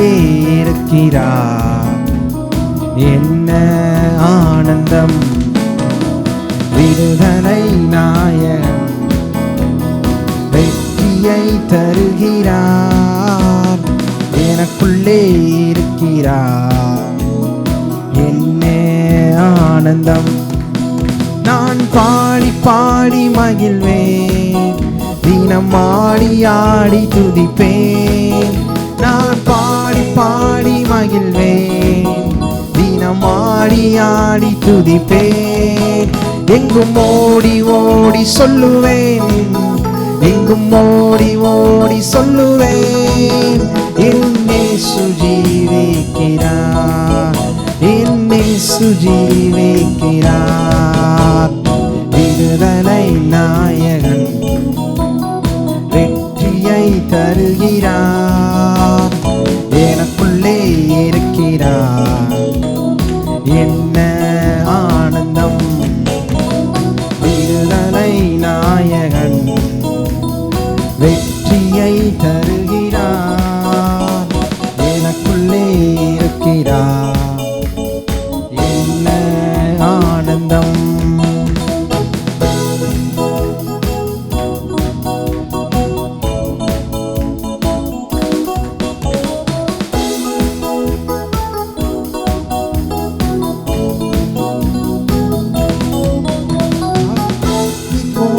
எனக்குள்ளே இருக்கிறார். என்ன ஆனந்தம்! விடுதலை நாயகன் வெற்றியை தருகிறார். எனக்குள்ளே இருக்கிறார். என்ன ஆனந்தம்! நான் பாடி பாடி மகிழ்வேன், தினம் ஆடி ஆடி துதிப்பேன். நான் பாடி பாடி மகிழ்வேன், தினம் ஆடி ஆடி துதிப்பேன். எங்கும் ஓடி ஓடி சொல்லுவேன், எங்கும் ஓடி ஓடி சொல்லுவேன். என்னை சுஜீவிக்கிறார், என்னை சுஜீவிக்கிறார். விடுதலை நாயகன் வெற்றியை தருகிறார். எனக்குள்ளே இருக்கிறார். என்ன ஆனந்தம்! விடுதலை நாயகன் வெற்றியை தருகிறார். எனக்குள்ளே இருக்கிறார். என்ன ஆனந்தம்!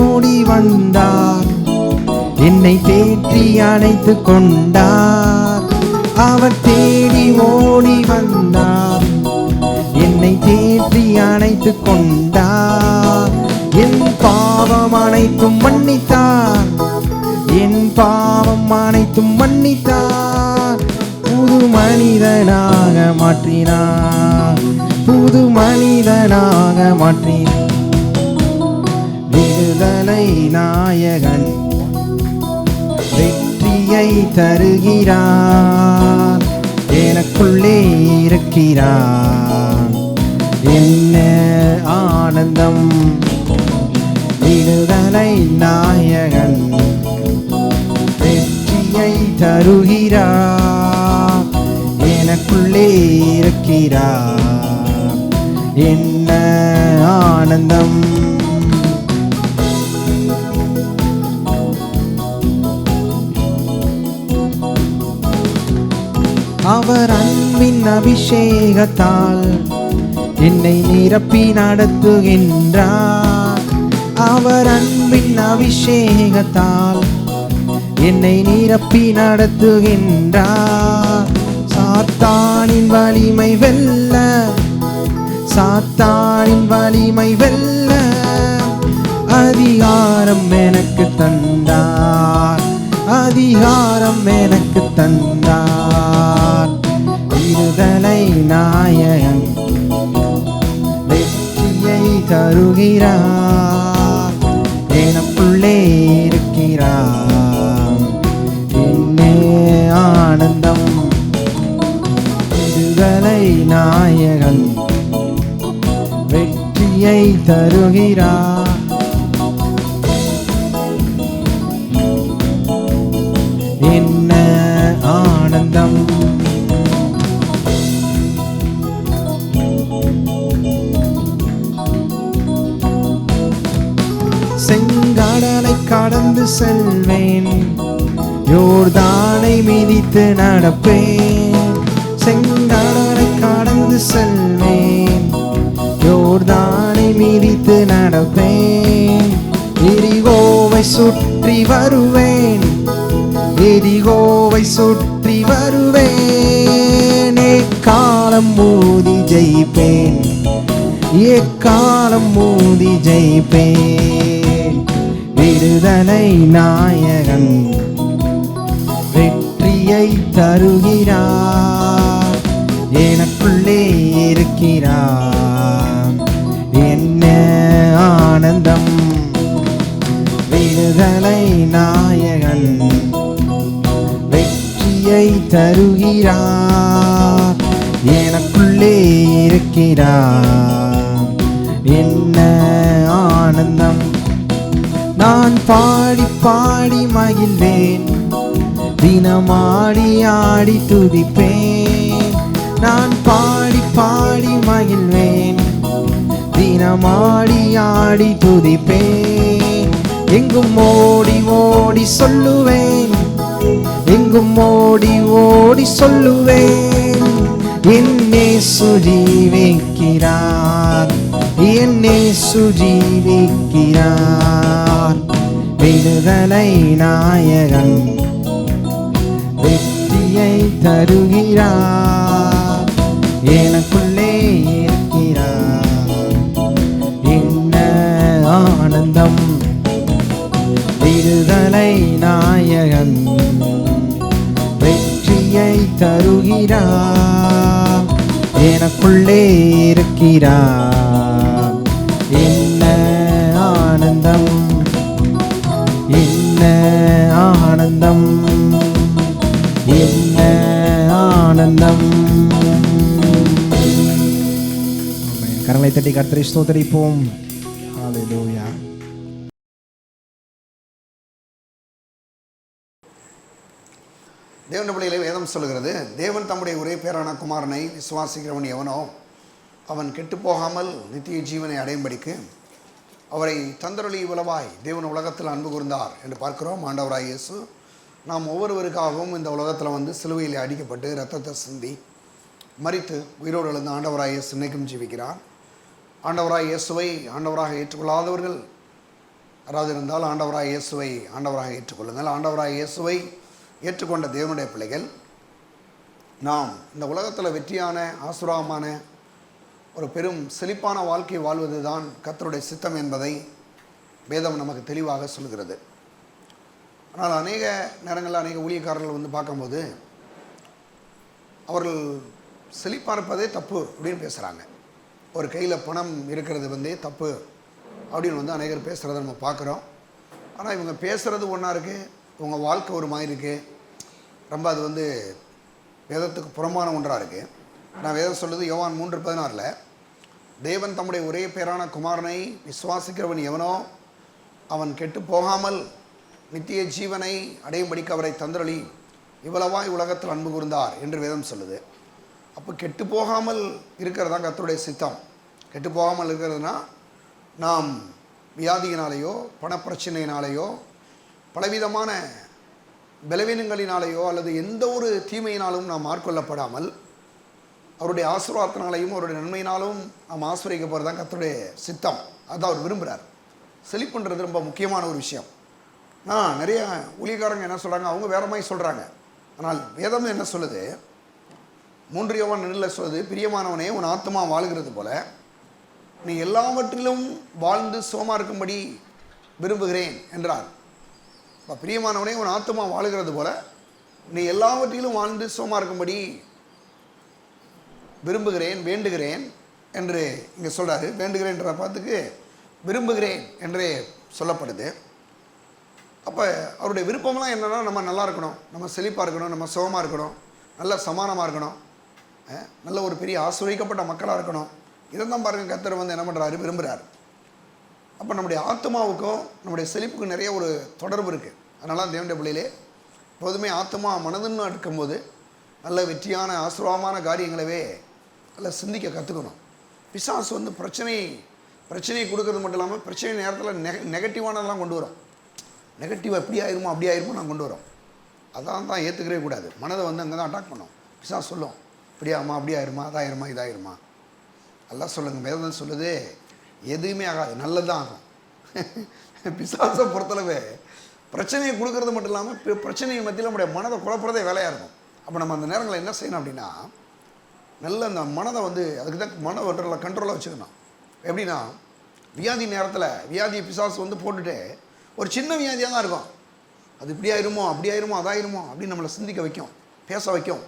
ஓடி வந்தார், என்னை தேற்றி அணைத்து கொண்டார். அவர் தேடி ஓடி வந்தார், என்னை தேற்றி அணைத்து கொண்டார். என் பாவம் அனைத்தும் மன்னித்தார், என் பாவம் அனைத்தும் மன்னித்தார். புது மனிதனாக மாற்றினார், புது மனிதனாக மாற்றினார். விடுதலை நாயகன் வெற்றியை தருகிறார். எனக்குள்ளே இருக்கிறார். என்ன ஆனந்தம்! விடுதலை நாயகன் வெற்றியை தருகிறார். எனக்குள்ளே இருக்கிறார். என்ன ஆனந்தம்! அவர் அன்பின் அபிஷேகத்தால் என்னை நிரப்பி நடத்துகின்றார். அவர் அன்பின் அபிஷேகத்தால் என்னை நிரப்பி நடத்துகின்றார். சாத்தானின் வலிமை வெல்ல, சாத்தானின் வலிமை வெல்ல அதிகாரம் எனக்கு தந்தார், அதிகாரம் எனக்கு தந்தார். விடுதலை நாயகன் வெற்றியை தருகிறார். எனக்குள்ளே இருக்கிறார். என்ன ஆனந்தம்! விடுதலை நாயகன் வெற்றியை தருகிறார். என்ன ஆனந்தம்! செங்கடலை கடந்து செல்வேன், யோர்தானை மிதித்து நடப்பேன். செங்கடலை கடந்து செல்வேன், யோர்தானை மிதித்து நடப்பேன். எரிகோவை சுற்றி வருவேன், எரிகோவை சுற்றி வருவேன். எக்காலம் ஊதி ஜெயிப்பேன், எக்காலம் ஊதி ஜெயிப்பேன். விடுதலை நாயகன் வெற்றியை தருகிறார். எனக்குள்ளே இருக்கிறார். என்ன ஆனந்தம்! விடுதலை நாயகன் வெற்றியை தருகிறார். எனக்குள்ளே இருக்கிறார். என்ன ஆனந்தம்! நான் பாடி பாடி மகிழ்வேன், தினமாடி ஆடி துதிப்பேன். நான் பாடி பாடி மகிழ்வேன். தினமாடி ஆடி துதிப்பேன். எங்கும் ஓடி ஓடி சொல்லுவேன். எங்கும் ஓடி ஓடி சொல்லுவேன். என்னை சுஜீவிக்கிறார். என்னை சுஜீவிக்கிறார். விடுதலை நாயகன் வெற்றியை தருகிறார். எனக்குள்ளே இருக்கிறார். என்ன ஆனந்தம். விடுதலை நாயகன் வெற்றியை தருகிறார். எனக்குள்ளே இருக்கிறார். என்ன ஆனந்தம். என்ன ஆனந்தம். என்ன ஆனந்தம். கரங்களை தட்டி கர்த்தரை ஸ்தோத்திரிப்போம். ஹல்லேலூயா. தேவனுடைய பிள்ளைகளே, வேதம் சொல்லுகிறது, தேவன் தம்முடைய ஒரே பேரான குமாரனை விசுவாசிக்கிறவன் எவனோ அவன் கெட்டுப்போகாமல் நித்திய ஜீவனை அடையும்படிக்கு அவரை தந்தருளி இவ்வளவாய் தேவன் உலகத்தில் அன்பு கூர்ந்தார் என்று பார்க்கிறோம். ஆண்டவராய் இயேசு நாம் ஒவ்வொருவருக்காகவும் இந்த உலகத்தில் வந்து சிலுவையில் அடிக்கப்பட்டு இரத்தத்தை சிந்தி மரித்து உயிரோடு எழுந்த ஆண்டவராய் இயேசு இன்னைக்கும் ஜீவிக்கிறார். ஆண்டவராய் இயேசுவை ஆண்டவராக ஏற்றுக்கொள்ளாதவர்கள் யாராவது இருந்தால் ஆண்டவராய் இயேசுவை ஆண்டவராக ஏற்றுக்கொள்ளுங்கள். ஆண்டவராய் இயேசுவை ஏற்றுக்கொண்ட தேவனுடைய பிள்ளைகள் நாம் இந்த உலகத்தில் வெற்றியான ஆசீர்வாதமான ஒரு பெரும் செழிப்பான வாழ்க்கை வாழ்வது தான் கர்த்தருடைய சித்தம் என்பதை வேதம் நமக்கு தெளிவாக சொல்கிறது. ஆனால் அநேக நேரங்களில் அநேக ஊழியக்காரர்கள் வந்து பார்க்கும்போது அவர்கள் செழிப்பாக இருப்பதே தப்பு அப்படின்னு பேசுகிறாங்க. ஒரு கையில் பணம் இருக்கிறது வந்து தப்பு அப்படின்னு வந்து அநேகர் பேசுகிறத நம்ம பார்க்குறோம். ஆனால் இவங்க பேசுகிறது ஒன்றா இருக்குது, இவங்க வாழ்க்கை ஒரு மாதிரி இருக்குது. ரொம்ப அது வந்து வேதத்துக்கு புறம்பான ஒன்றாக இருக்குது. நான் வேதம் சொல்லுது யோவான் 3:16 தேவன் தம்முடைய ஒரே பேரான குமாரனை விசுவாசிக்கிறவன் எவனோ அவன் கெட்டு போகாமல் நித்திய ஜீவனை அடையும்படிக்கு அவரை தந்தருளி இவ்வளவாய் உலகத்தில் அன்பு கூர்ந்தார் என்று வேதம் சொல்லுது. அப்போ கெட்டு போகாமல் இருக்கிறது தான் கர்த்தருடைய சித்தம். கெட்டு போகாமல் இருக்கிறதுனா நாம் வியாதியினாலேயோ பணப்பிரச்சனையினாலேயோ பலவிதமான பலவீனங்களினாலேயோ அல்லது எந்த ஒரு தீமையினாலும் நாம் ஆட்கொள்ளப்படாமல் அவருடைய ஆசீர்வாதத்தினாலையும் அவருடைய நன்மையினாலும் நாம் ஆசீர்வதிக்கப்படுறது தான் கர்த்தருடைய சித்தம். அதான் அவர் விரும்புகிறார். செழிப்புன்றது ரொம்ப முக்கியமான ஒரு விஷயம். நிறைய ஊழியக்காரங்க என்ன சொல்கிறாங்க, அவங்க வேற மாதிரி சொல்கிறாங்க. ஆனால் வேதம் என்ன சொல்லுது, 3 யோவான் 2 சொல்லுது, பிரியமானவனே உன் ஆத்மா வாழ்கிறது போல நீ எல்லாவற்றிலும் வாழ்ந்து சுகமாக இருக்கும்படி விரும்புகிறேன் என்றார். இப்போ பிரியமானவனே உன் ஆத்மா வாழுகிறது போல நீ எல்லாவற்றிலும் வாழ்ந்து சுகமாக இருக்கும்படி விரும்புகிறேன் வேண்டுகிறேன் என்று இங்கே சொல்கிறாரு. வேண்டுகிறேன்ற பார்த்துக்கு விரும்புகிறேன் என்றே சொல்லப்படுது. அப்போ அவருடைய விருப்பம்லாம் என்னென்னா நம்ம நல்லா இருக்கணும், நம்ம செழிப்பாக இருக்கணும், நம்ம சுகமாக இருக்கணும், நல்ல சமானமாக இருக்கணும், நல்ல ஒரு பெரிய ஆசீர்வதிக்கப்பட்ட மக்களாக இருக்கணும். இதைத்தான் பாருங்கள் கர்த்தர் வந்து என்ன பண்ணுறாரு, விரும்புகிறார். அப்போ நம்முடைய ஆத்மாவுக்கும் நம்முடைய செழிப்புக்கும் நிறைய ஒரு தொடர்பு இருக்குது. அதனால தேவனுடைய பிள்ளையிலே எப்போதுமே ஆத்மா மனதுன்னு எடுக்கும்போது நல்ல வெற்றியான ஆசீர்வாதமான காரியங்களவே நல்ல சிந்திக்க கற்றுக்கணும். பிசாசு வந்து பிரச்சனையை கொடுக்கறது மட்டும் இல்லாமல் பிரச்சனை நேரத்தில் நெகட்டிவானதெல்லாம் கொண்டு வரும். நெகட்டிவ் எப்படி ஆயிருமோ அப்படி ஆயிருமோ நான் கொண்டு வரோம். அதான் ஏற்றுக்கவே கூடாது. மனதை வந்து அங்கே தான் அட்டாக் பண்ணோம். பிசாசு சொல்லும், இப்படியாமா அப்படி ஆயிருமா அதாயிருமா இதாயிருமா. எல்லாம் சொல்லுங்கள், வேதம் சொல்லுது எதுவுமே ஆகாது, நல்லதுதான் ஆகும். பிசாசை பொறுத்தளவு பிரச்சனையை கொடுக்கறது மட்டும் இல்லாமல் பிரச்சனையை மத்தியில் நம்முடைய மனதை குழப்பறதே வேலையாக இருக்கும். அப்போ நம்ம அந்த நேரங்களில் என்ன செய்யணும் அப்படின்னா, நல்ல அந்த மனதை வந்து அதுக்கு தான் மன கண்ட்ரோலாக வச்சுக்கணும். எப்படின்னா, வியாதி நேரத்தில் வியாதியை பிசாசு வந்து போட்டுட்டு ஒரு சின்ன வியாதியாக தான் இருக்கும். அது இப்படி ஆயிருமோ அப்படி ஆயிருமோ அதாயிருமோ அப்படின்னு நம்மளை சிந்திக்க வைக்கும், பேச வைக்கும்.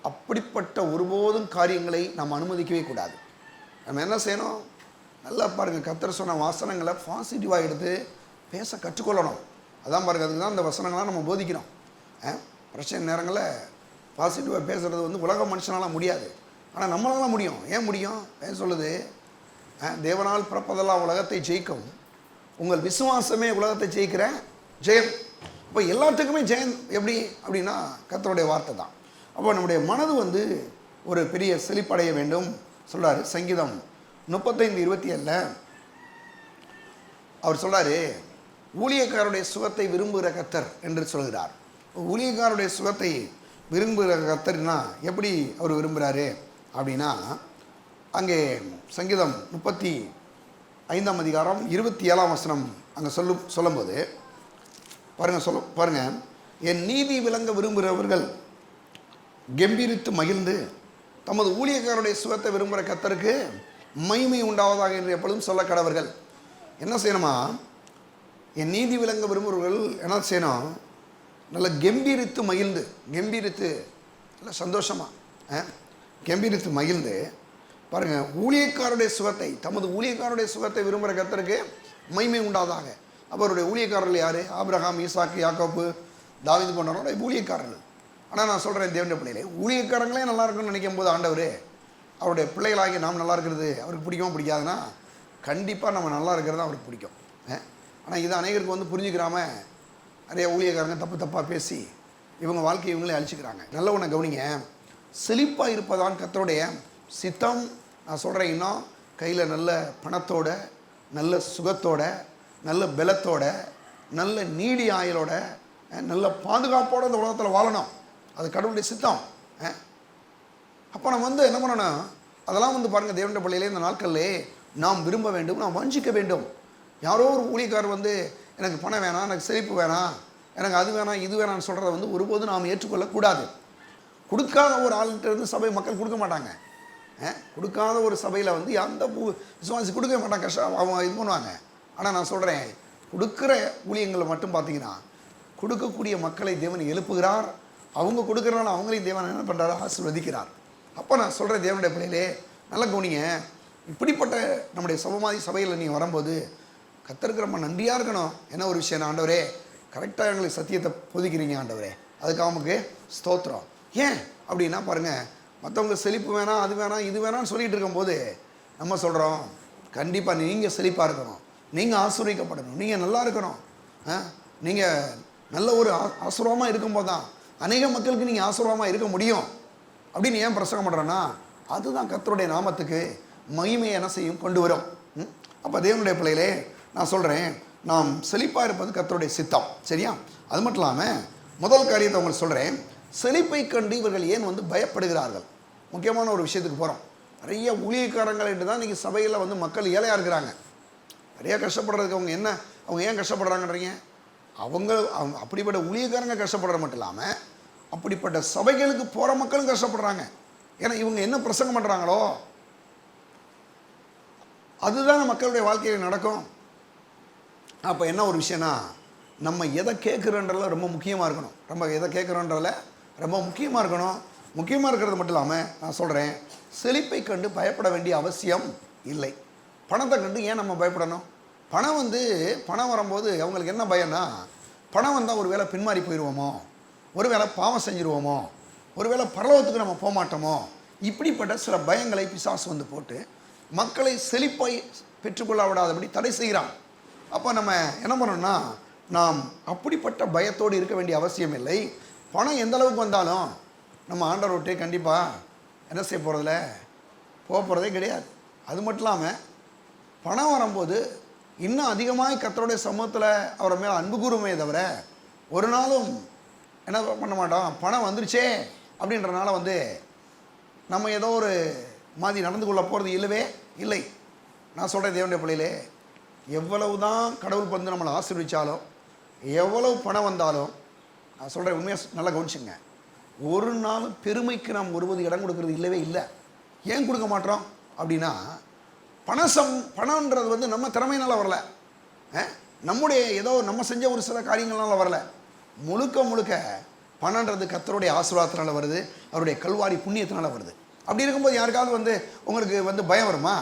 அப்படிப்பட்ட ஒருபோதும் காரியங்களை நம்ம அனுமதிக்கவே கூடாது. நம்ம என்ன செய்யணும், நல்லா பாருங்கள், கர்த்தர் சொன்ன வசனங்களை பாசிட்டிவாக எடுத்து பேச கற்றுக்கொள்ளணும். அதான் பாருங்கள், அதுக்கு தான் இந்த வசனங்கள்லாம் நம்ம போதிக்கிறோம். பிரச்சனை நேரங்களில் பாசிட்டிவாக பேசுகிறது வந்து உலக மனுஷனால் முடியாது, ஆனால் நம்மளால முடியும். ஏன் முடியும்? ஏன் சொல்லுது, தேவனால் பிறப்பதெல்லாம் உலகத்தை ஜெயிக்கும், உங்கள் விசுவாசமே உலகத்தை ஜெயிக்கிற ஜெயம். அப்போ எல்லாத்துக்குமே ஜெயம் எப்படி அப்படின்னா கர்த்தருடைய வார்த்தை தான். அப்போ நம்முடைய மனது வந்து ஒரு பெரிய செழிப்படைய வேண்டும் சொல்கிறாரு. சங்கீதம் 35:27 அவர் சொல்கிறாரு, ஊழியக்காரருடைய சுகத்தை விரும்புகிற கர்த்தர் என்று சொல்கிறார். ஊழியக்காரருடைய சுகத்தை விரும்புகிற கர்த்தர்னா எப்படி அவர் விரும்புகிறாரு அப்படின்னா, அங்கே சங்கீதம் 35:27 அங்கே சொல்லும்போது பாருங்கள், என் நீதி விளங்க விரும்புகிறவர்கள் கம்பீரித்து மகிழ்ந்து தமது ஊழியக்காரருடைய சுகத்தை விரும்புகிற கர்த்தருக்கு மகிமை உண்டாவதாக என்று எப்பொழுதும் சொல்ல கடவர்கள். என்ன செய்யணுமா, என் நீதி விளங்க விரும்புகிறவர்கள் என்ன செய்யணும், நல்லா கம்பீரித்து மகிழ்ந்து, கம்பீரித்து நல்லா சந்தோஷமாக கம்பீரித்து மகிழ்ந்து பாருங்கள், ஊழியக்காரருடைய சுகத்தை, தமது ஊழியக்காரருடைய சுகத்தை விரும்புகிற கர்த்தருக்கு மகிமை உண்டாவதாக. அவருடைய ஊழியக்காரர்கள் யார்? ஆபிரகாம், ஈசாக்கு, யாக்கோப்பு, தாவீது போன்றவரோட ஊழியக்காரர்கள். ஆனால் நான் சொல்கிறேன், தேவனுடைய பிள்ளைகளே, ஊழியக்காரங்களே நல்லா இருக்குன்னு நினைக்கும் போது ஆண்டவர் அவருடைய பிள்ளைகளாகி நாம் நல்லா இருக்கிறது அவருக்கு பிடிக்கும் பிடிக்காதுன்னா கண்டிப்பாக நம்ம நல்லா இருக்கிறது அவருக்கு பிடிக்கும். ஆனால் இது அநேகருக்கு வந்து புரிஞ்சுக்கிறாமல் நிறைய ஊழியக்காரங்க தப்பாக பேசி இவங்க வாழ்க்கையை இவங்களே அழிச்சிக்கிறாங்க. நல்ல ஒன்று கவனிங்க, செழிப்பாக இருப்பதான் கர்த்தருடைய சித்தம். நான் சொல்கிறேன், இன்னும் கையில் நல்ல பணத்தோட, நல்ல சுகத்தோட, நல்ல பலத்தோட, நல்ல நீடி ஆயுளோட, நல்ல பாதுகாப்போடு இந்த உலகத்தில் வாழணும். அது கடவுளுடைய சித்தம். அப்போ நம்ம வந்து என்ன பண்ணணும், அதெல்லாம் வந்து பாருங்கள், தேவனுடைய பிள்ளையிலே இந்த நாட்களிலே நாம் விரும்ப வேண்டும், நாம் வாஞ்சிக்க வேண்டும். யாரோ ஒரு ஊழியக்காரர் வந்து எனக்கு பணம் வேணாம், எனக்கு செழிப்பு வேணாம், எனக்கு அது வேணாம், இது வேணாம்னு சொல்கிறத வந்து ஒருபோதும் நாம் ஏற்றுக்கொள்ளக்கூடாது. கொடுக்காத ஒரு ஆள்கிட்ட இருந்து சபை மக்கள் கொடுக்க மாட்டாங்க. கொடுக்காத ஒரு சபையில் வந்து அந்த விசுவாசி கொடுக்க மாட்டாங்க, கஷ்டம் அவங்க இது பண்ணுவாங்க. ஆனால் நான் சொல்கிறேன், கொடுக்குற ஊழியங்களை மட்டும் பார்த்தீங்கன்னா கொடுக்கக்கூடிய மக்களை தேவன் எழுப்புகிறார். அவங்க கொடுக்குறனால அவங்களையும் தேவன் என்ன பண்ணுறாரு, ஆசீர்வதிக்கிறார். அப்போ நான் சொல்கிறேன், தேவனுடைய பிள்ளையிலே நல்லா கவனிங்க, இப்படிப்பட்ட நம்முடைய சபமாதி சபையில் நீங்கள் வரும்போது கர்த்தருக்கு ரொம்ப நன்றியாக இருக்கணும். என்ன ஒரு விஷயம், ஆண்டவரே கரெக்டாக எங்களுக்கு சத்தியத்தை பொதிக்கிறீங்க ஆண்டவரே, அதுக்கு அவங்களுக்கு ஸ்தோத்திரம். ஏன் அப்படின்னா பாருங்கள், மற்றவங்க செழிப்பு வேணாம், அது வேணாம், இது வேணாம்னு சொல்லிகிட்டு இருக்கும்போது நம்ம சொல்கிறோம், கண்டிப்பாக நீங்கள் செழிப்பாக இருக்கணும், நீங்கள் ஆசீர்வதிக்கப்படணும், நீங்கள் நல்லா இருக்கணும், நீங்கள் நல்ல ஒரு ஆசீர்வாதமாக இருக்கும்போது தான் அநேக மக்களுக்கு நீங்கள் ஆசீர்வாதமாக இருக்க முடியும் அப்படின்னு ஏன் பிரசங்கம் பண்ணுறேன்னா, அதுதான் கர்த்தருடைய நாமத்துக்கு மகிமையை என்ன செய்யும், கொண்டு வரும். அப்போ தேவனுடைய பிள்ளைகளே நான் சொல்கிறேன், நாம் செழிப்பாக இருப்பது கர்த்தருடைய சித்தம். சரியா? அது மட்டும் இல்லாமல் முதல் காரியத்தை உங்களுக்கு சொல்கிறேன், செழிப்பை கண்டு இவர்கள் ஏன் வந்து பயப்படுகிறார்கள். முக்கியமான ஒரு விஷயத்துக்கு போகிறோம். நிறைய ஊழியக்காரங்கள் என்று தான் இன்றைக்கி சபையில் வந்து மக்கள் ஏழையாக இருக்கிறாங்க. நிறைய கஷ்டப்படுறதுக்கு அவங்க ஏன் கஷ்டப்படுறாங்கன்றீங்க, அவங்க அப்படிப்பட்ட ஊழியக்காரங்க கஷ்டப்படுற மட்டும் இல்லாமல் அப்படிப்பட்ட சபைகளுக்கு போகிற மக்களும் கஷ்டப்படுறாங்க. ஏன்னா இவங்க என்ன பிரசங்கம் பண்ணுறாங்களோ அதுதான் மக்களுடைய வாழ்க்கையில் நடக்கும். அப்போ என்ன ஒரு விஷயம்னா, நம்ம எதை கேட்குறோன்றதில் ரொம்ப முக்கியமாக இருக்கணும். எதை கேட்குறோன்றதில் ரொம்ப முக்கியமாக இருக்கணும். முக்கியமாக இருக்கிறது மட்டும் இல்லாமல் நான் சொல்கிறேன், செழிப்பை கண்டு பயப்பட வேண்டிய அவசியம் இல்லை. பணத்தை கண்டு ஏன் நம்ம பயப்படணும்? பணம் வரும்போது அவங்களுக்கு என்ன பயம்னா, பணம் வந்தால் ஒரு வேளை பின்மாறி போயிடுவோமோ, ஒரு வேளை பாவம் செஞ்சுருவோமோ, ஒரு வேளை பரலோகத்துக்கு நம்ம போக மாட்டோமோ, இப்படிப்பட்ட சில பயங்களை பிசாசு வந்து போட்டு மக்களை செழிப்பை பெற்றுக்கொள்ள விடாதபடி தடை செய்கிறான். அப்போ நம்ம என்ன பண்ணணும்னா, நாம் அப்படிப்பட்ட பயத்தோடு இருக்க வேண்டிய அவசியம் இல்லை. பணம் எந்த அளவுக்கு வந்தாலும் நம்ம ஆண்டவர் விட்டு கண்டிப்பாக என்ன செய்ய போகிறதில்ல, போக போகிறதே கிடையாது. அது மட்டும் இல்லாமல் பணம் வரும்போது இன்னும் அதிகமாக கர்த்தருடைய சமூகத்தில் அவரை மேலே அன்பு கூறுமே தவிர ஒரு நாளும் என்ன பண்ண மாட்டோம், பணம் வந்துருச்சே அப்படின்றனால வந்து நம்ம ஏதோ ஒரு மாதிரி நடந்து கொள்ள போகிறது இல்லவே இல்லை. நான் சொல்கிறேன், தேவனுடைய பிள்ளையிலே எவ்வளவு தான் கடவுள் வந்து நம்மளை ஆசீர்வதிச்சாலும், எவ்வளவு பணம் வந்தாலும், நான் சொல்கிறேன் உண்மையாக நல்லா கவனிச்சுங்க, ஒரு நாள் பெருமைக்கு நாம் ஒருபது இடம் கொடுக்கறது இல்லவே இல்லை. ஏன் கொடுக்க மாட்டோம் அப்படின்னா, பணம்ன்றது வந்து நம்ம திறமையினால் வரல, நம்முடைய ஏதோ நம்ம செஞ்ச ஒரு சில காரியங்கள்னால வரல. முழுக்க பணன்றது கர்த்தருடைய ஆசீர்வாதத்தினால வருது, அவருடைய கல்வாரி புண்ணியத்தினால வருது. அப்படி இருக்கும்போது யாருக்காவது வந்து உங்களுக்கு வந்து பயம் வருமா?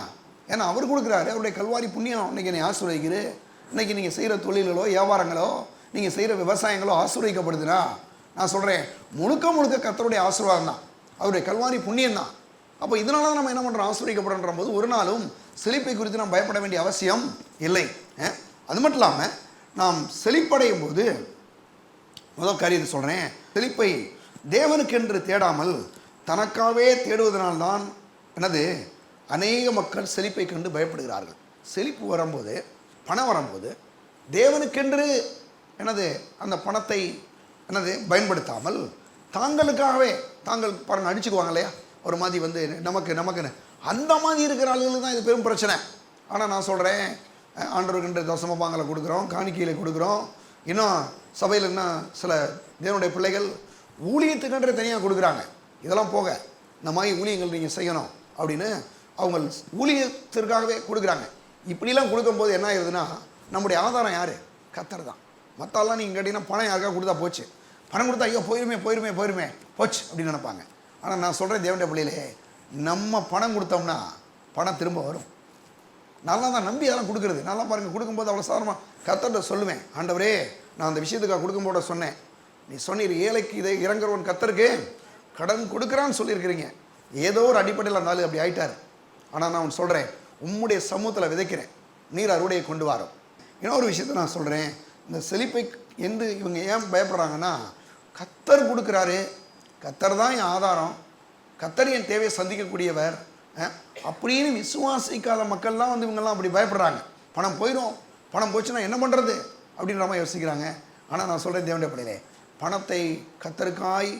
ஏன்னா அவர் கொடுக்குறாரு, அவருடைய கல்வாரி புண்ணியம் இன்றைக்கி என்னை ஆசீர்வதிக்குது. இன்றைக்கி நீங்கள் செய்கிற தொழில்களோ வியாபாரங்களோ நீங்கள் செய்கிற விவசாயங்களோ ஆசீர்வதிக்கப்படுதுன்னா நான் சொல்கிறேன், முழுக்க கர்த்தருடைய ஆசீர்வாதம் தான், அவருடைய கல்வாரி புண்ணியம் தான். அப்போ இதனால தான் நம்ம என்ன பண்ணுறோம், ஆசீர்வதிக்கப்படுற போது ஒரு நாளும் செழிப்பை குறித்து நாம் பயப்பட வேண்டிய அவசியம் இல்லை. அது மட்டும் இல்லாமல் நாம் செழிப்படையும் போது முதல் காரியத்தை சொல்கிறேன். செழிப்பை தேவனுக்கென்று தேடாமல் தனக்காகவே தேடுவதனால்தான் என்னது அநேக மக்கள் செழிப்பை கண்டு பயப்படுகிறார்கள். செழிப்பு வரும்போது, பணம் வரும்போது தேவனுக்கென்று என்னது அந்த பணத்தை என்னது பயன்படுத்தாமல் தாங்களுக்காகவே தாங்கள் பாருங்க அடிச்சுக்குவாங்க இல்லையா, ஒரு மாதிரி வந்து நமக்குன்னு அந்த மாதிரி இருக்கிற ஆளுகளுக்கு தான் இது பெரும் பிரச்சனை. ஆனால் நான் சொல்கிறேன், ஆண்டவருக்குன்ற தசமபாங்களை கொடுக்குறோம், காணிக்கையில் கொடுக்குறோம், இன்னும் சபையில் இன்னும் சில தேவனுடைய பிள்ளைகள் ஊழியத்துக்குன்ற தனியாக கொடுக்குறாங்க. இதெல்லாம் போக இந்த மாதிரி ஊழியங்கள் நீங்கள் செய்யணும் அப்படின்னு அவங்க ஊழியத்திற்காகவே கொடுக்குறாங்க. இப்படிலாம் கொடுக்கும்போது என்ன ஆயிடுதுன்னா, நம்முடைய ஆதாரம் யார்? கர்த்தர் தான். மற்றெல்லாம் நீங்கள் கேட்டிங்கன்னா பணம் யாருக்காக கொடுத்தா போச்சு, பணம் கொடுத்தா ஐயோ போயிருமே போச்சு அப்படின்னு நினைப்பாங்க. ஆனால் நான் சொல்கிறேன் தேவனுடைய பிள்ளையிலே, நம்ம பணம் கொடுத்தோம்னா பணம் திரும்ப வரும். நல்லா தான் நம்பி அதெல்லாம் கொடுக்குறது. நல்லா பாருங்கள், கொடுக்கும்போது அவ்வளோ சாதாரணமாக கர்த்தர்கிட்ட சொல்லுவேன், ஆண்டவரே நான் அந்த விஷயத்துக்காக கொடுக்கும்போது சொன்னேன், நீ சொன்னீர் ஏழைக்கு இதை இறங்குறவன் கர்த்தருக்கு கடன் கொடுக்குறான்னு சொல்லியிருக்கிறீங்க. ஏதோ ஒரு அடிப்படையில் இருந்தாலும் அப்படி ஆயிட்டார். ஆனால் நான் சொல்கிறேன், உம்முடைய சமூகத்தில் விதைக்கிறேன், நீர் அறுவடையை கொண்டு வரோம். இன்னொரு விஷயத்தை நான் சொல்கிறேன், இந்த செழிப்பை எந்த இவங்க ஏன் பயப்படுறாங்கன்னா, கர்த்தர் கொடுக்குறாரு, கர்த்தர் தான் என் ஆதாரம், கர்த்தர் என் தேவையை சந்திக்கக்கூடியவர் அப்படின்னு விசுவாசிக்காத மக்கள்லாம் வந்து இவங்கெல்லாம் அப்படி பயப்படுறாங்க. பணம் போயிடும், பணம் போச்சுன்னா என்ன பண்ணுறது அப்படின்ற மாதிரி யோசிக்கிறாங்க. ஆனால் நான் சொல்கிறேன் தேவனுடைய பிள்ளையிலே, பணத்தை கர்த்தருக்காய்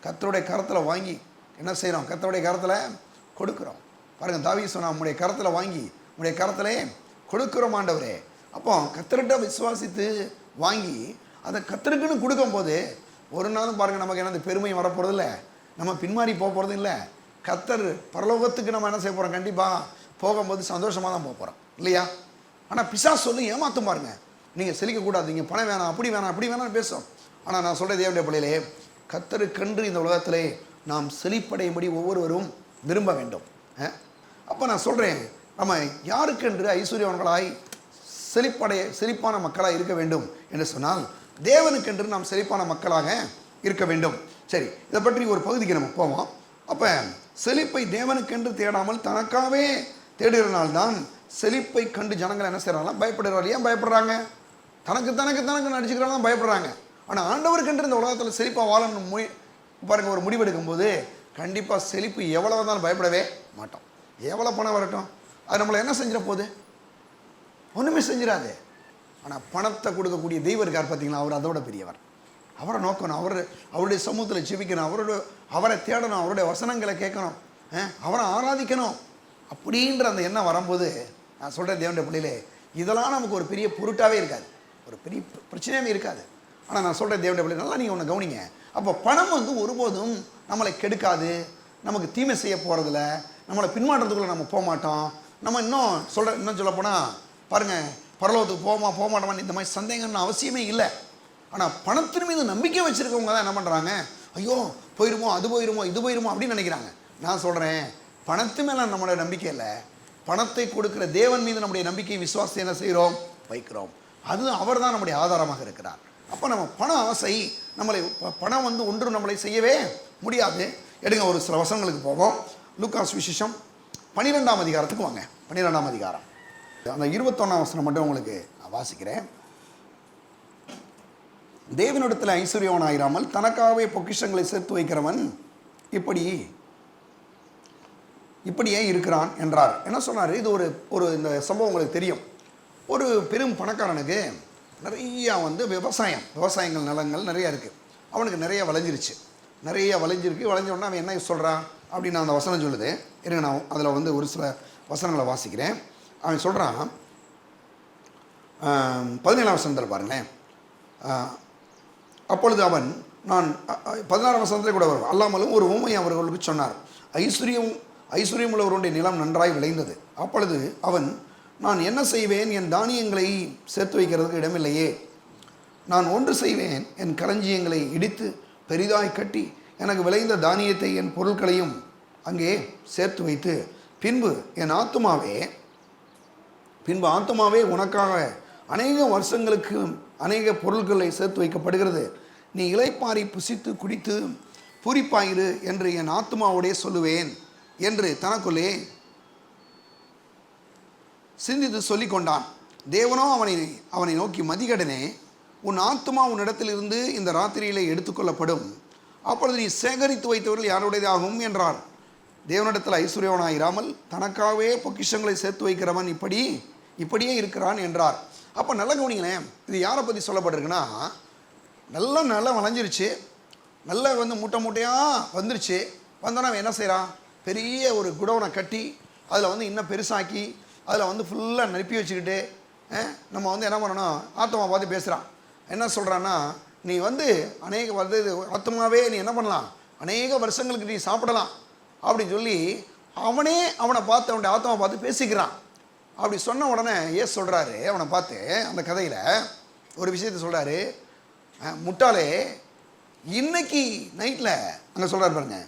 கர்த்தருடைய கரத்தில் வாங்கி என்ன செய்கிறோம்? கர்த்தருடைய கரத்தில் கொடுக்குறோம். பாருங்கள், தாவீது சொன்னா, உங்களுடைய கரத்தில் வாங்கி உங்களுடைய கரத்திலே கொடுக்குறோம் ஆண்டவரே. அப்போ கர்த்தர்கிட்ட விசுவாசித்து வாங்கி அதை கர்த்தருக்குன்னு கொடுக்கும்போது ஒரு நாளும் பாருங்கள் நமக்கு என்னது பெருமை வரப்போகிறது இல்லை, நம்ம பின்மாறி போக போகிறது இல்லை. கர்த்தர் பரலோகத்துக்கு நம்ம என்ன செய்ய போகிறோம்? கண்டிப்பாக போகும்போது சந்தோஷமாக தான் போக போகிறோம் இல்லையா? ஆனால் பிசாசு சொல்லி ஏமாற்றும் பாருங்க, நீங்கள் செழிக்கக்கூடாது, நீங்கள் பணம் வேணாம், அப்படி வேணாம், அப்படி வேணாம்னு பேசும். ஆனால் நான் சொல்கிற தேவனுடைய பிள்ளையிலே, கர்த்தருக்கென்று இந்த உலகத்திலே நாம் செழிப்படையும்படி ஒவ்வொருவரும் விரும்ப வேண்டும். அப்போ நான் சொல்கிறேன், நம்ம யாருக்கென்று ஐஸ்வர்யவன்களாய் செழிப்பான மக்களாக இருக்க வேண்டும் என்று சொன்னால், தேவனுக்கென்று நாம் செழிப்பான மக்களாக இருக்க வேண்டும். சரி, இதை பற்றி ஒரு பகுதிக்கு நம்ம போவோம். அப்போ செழிப்பை தேவனுக்கென்று தேடாமல் தனக்காகவே தேடுகிறனால்தான் செழிப்பை கண்டு ஜனங்கள் என்ன செய்கிறாங்களா? பயப்படுறாங்க. ஏன் பயப்படுறாங்க? தனக்கு நடிச்சுக்கிறாங்க, பயப்படுறாங்க. ஆனால் ஆண்டவருக்கென்று இந்த உலகத்தில் செழிப்பாக வாழணும் பாருங்கள், ஒரு முடிவெடுக்கும் போது கண்டிப்பாக செழிப்பு எவ்வளோ வந்தாலும் பயப்படவே மாட்டோம். எவ்வளோ பணம் வரட்டும், அது நம்மளை என்ன செஞ்சிட போகுது? ஒன்றுமே செஞ்சிடாது. ஆனால் பணத்தை கொடுக்கக்கூடிய தெய்வம் இருக்கார் பார்த்தீங்களா, அவர் அதோட பெரியவர். அவரை நோக்கணும், அவருடைய சமூகத்தில் ஜெபிக்கணும், அவரை தேடணும், அவருடைய வசனங்களை கேட்கணும், அவரை ஆராதிக்கணும் அப்படின்ற அந்த எண்ணம் வரும்போது நான் சொல்கிறேன் தேவனுடைய பிள்ளையிலே, இதெல்லாம் நமக்கு ஒரு பெரிய பொருட்டாகவே இருக்காது, ஒரு பெரிய பிரச்சனையாகவே இருக்காது. ஆனால் நான் சொல்கிறேன் தேவனுடைய பிள்ளை, நல்லா நீங்கள் ஒன்று கவனிங்க. அப்போ பணம் வந்து ஒருபோதும் நம்மளை கெடுக்காது, நமக்கு தீமை செய்ய போகிறதில்ல, நம்மளை பின்மாற்றத்துக்குள்ளே நம்ம போக மாட்டோம். நம்ம இன்னும் சொல்லப்போனால் பாருங்கள், பரலோகத்துக்கு போக மாட்டோமா இந்த மாதிரி சந்தேகம்னு அவசியமே இல்லை. ஆனால் பணத்தின் மீது நம்பிக்கை வச்சுருக்கவங்க தான் என்ன பண்ணுறாங்க? ஐயோ போயிடுமோ, அது போயிடுமோ, இது போயிடுமோ அப்படின்னு நினைக்கிறாங்க. நான் சொல்கிறேன், பணத்து மேலே நம்மளுடைய நம்பிக்கை இல்லை, பணத்தை கொடுக்குற தேவன் மீது நம்முடைய நம்பிக்கை விசுவாசத்தை என்ன செய்கிறோம்? வைக்கிறோம். அது அவர் தான் நம்முடைய ஆதாரமாக இருக்கிறார். அப்போ நம்ம பண ஆசை பணம் வந்து ஒன்றும் நம்மளை செய்யவே முடியாது. எடுங்க, ஒரு சில வசனங்களுக்கு போவோம். லூக்காஸ் விசேஷம் 12ஆம் அதிகாரத்துக்கு வாங்க. 12ஆம் அதிகாரம் அந்த 21ஆம் வசனம் மட்டும் உங்களுக்கு நான் வாசிக்கிறேன். தேவனிடத்தில் ஐஸ்வர்யவனாயிராமல் தனக்காகவே பொக்கிஷங்களை சேர்த்து வைக்கிறவன் இப்படியே இருக்கிறான் என்றார். என்ன சொன்னார்? இது ஒரு இந்த சம்பவம் உங்களுக்கு தெரியும். ஒரு பெரும் பணக்காரனுக்கு நிறையா வந்து விவசாயங்கள் நிலங்கள் நிறையா இருக்குது. அவனுக்கு நிறைய விளைஞ்சிருக்கு. விளைஞ்சோடனே அவன் என்ன சொல்கிறான் அப்படின்னு அந்த வசனம் சொல்லுது. இருங்க, நான் அதில் வந்து ஒரு சில வசனங்களை வாசிக்கிறேன். அவன் சொல்கிறான், 17ஆம் வசனத்தில் பாருங்களேன். அப்பொழுது அவன், நான் 16ஆம் வசனத்தில் கூட வரும், அல்லாமலும் ஒரு ஊமையை அவர்களுக்கு சொன்னார். ஐஸ்வர்யம் உள்ளவருடைய நிலம் நன்றாய் விளைந்தது. அப்பொழுது அவன், நான் என்ன செய்வேன்? என் தானியங்களை சேர்த்து வைக்கிறதுக்கு இடமில்லையே. நான் ஒன்று செய்வேன், என் களஞ்சியங்களை இடித்து பெரிதாய் கட்டி எனக்கு விளைந்த தானியத்தை என் பொருட்களையும் அங்கே சேர்த்து வைத்து பின்பு ஆத்துமாவே உனக்காக அநேக வருஷங்களுக்கு அநேக பொருட்களை சேர்த்து வைக்கப்படுகிறது. நீ இளைப்பாரி புசித்து குடித்து பூரிப்பாயிரு என்று என் ஆத்துமாவோடே சொல்லுவேன் என்று தனக்குள்ளே சிந்தித்து சொல்லி கொண்டான். தேவனோ அவனை நோக்கி, மதிகடனே, உன் ஆத்துமா உன்னிடத்தில் இருந்து இந்த ராத்திரியிலே எடுத்துக்கொள்ளப்படும், அப்பொழுது நீ சேகரித்து வைத்தவர்கள் யாருடையதாகும் என்றார். தேவனிடத்தில் ஐஸ்வர்யவனாயிராமல் தனக்காகவே பொக்கிஷங்களை சேர்த்து வைக்கிறவன் இப்படியே இருக்கிறான் என்றார். அப்போ நல்ல கவனிங்களேன், இது யாரை பற்றி சொல்லப்பட்டிருக்குன்னா, நல்லா வளைஞ்சிருச்சு, நல்லா மூட்டை மூட்டையாக வந்துருச்சு. வந்தோன்னா அவன் என்ன செய்கிறான், பெரிய ஒரு குடோனை கட்டி அதில் இன்னும் பெருசாக்கி அதில் ஃபுல்லாக நிரப்பி வச்சுக்கிட்டு நம்ம என்ன பண்ணணும், ஆத்மா பார்த்து பேசுகிறான். என்ன சொல்கிறான்னா, நீ அநேக ஆத்மாவே நீ என்ன பண்ணலாம், அநேக வருஷங்களுக்கு நீ சாப்பிடலாம் அப்படின்னு சொல்லி அவனை பார்த்து அவனுடைய ஆத்மா பார்த்து பேசிக்கிறான். அப்படி சொன்ன உடனே ஏசு சொல்கிறாரு, அவனை பார்த்து அந்த கதையில் ஒரு விஷயத்தை சொல்கிறாரு, முட்டாளே, இன்னைக்கு நைட்டில் அங்கே சொல்கிறார் பாருங்க,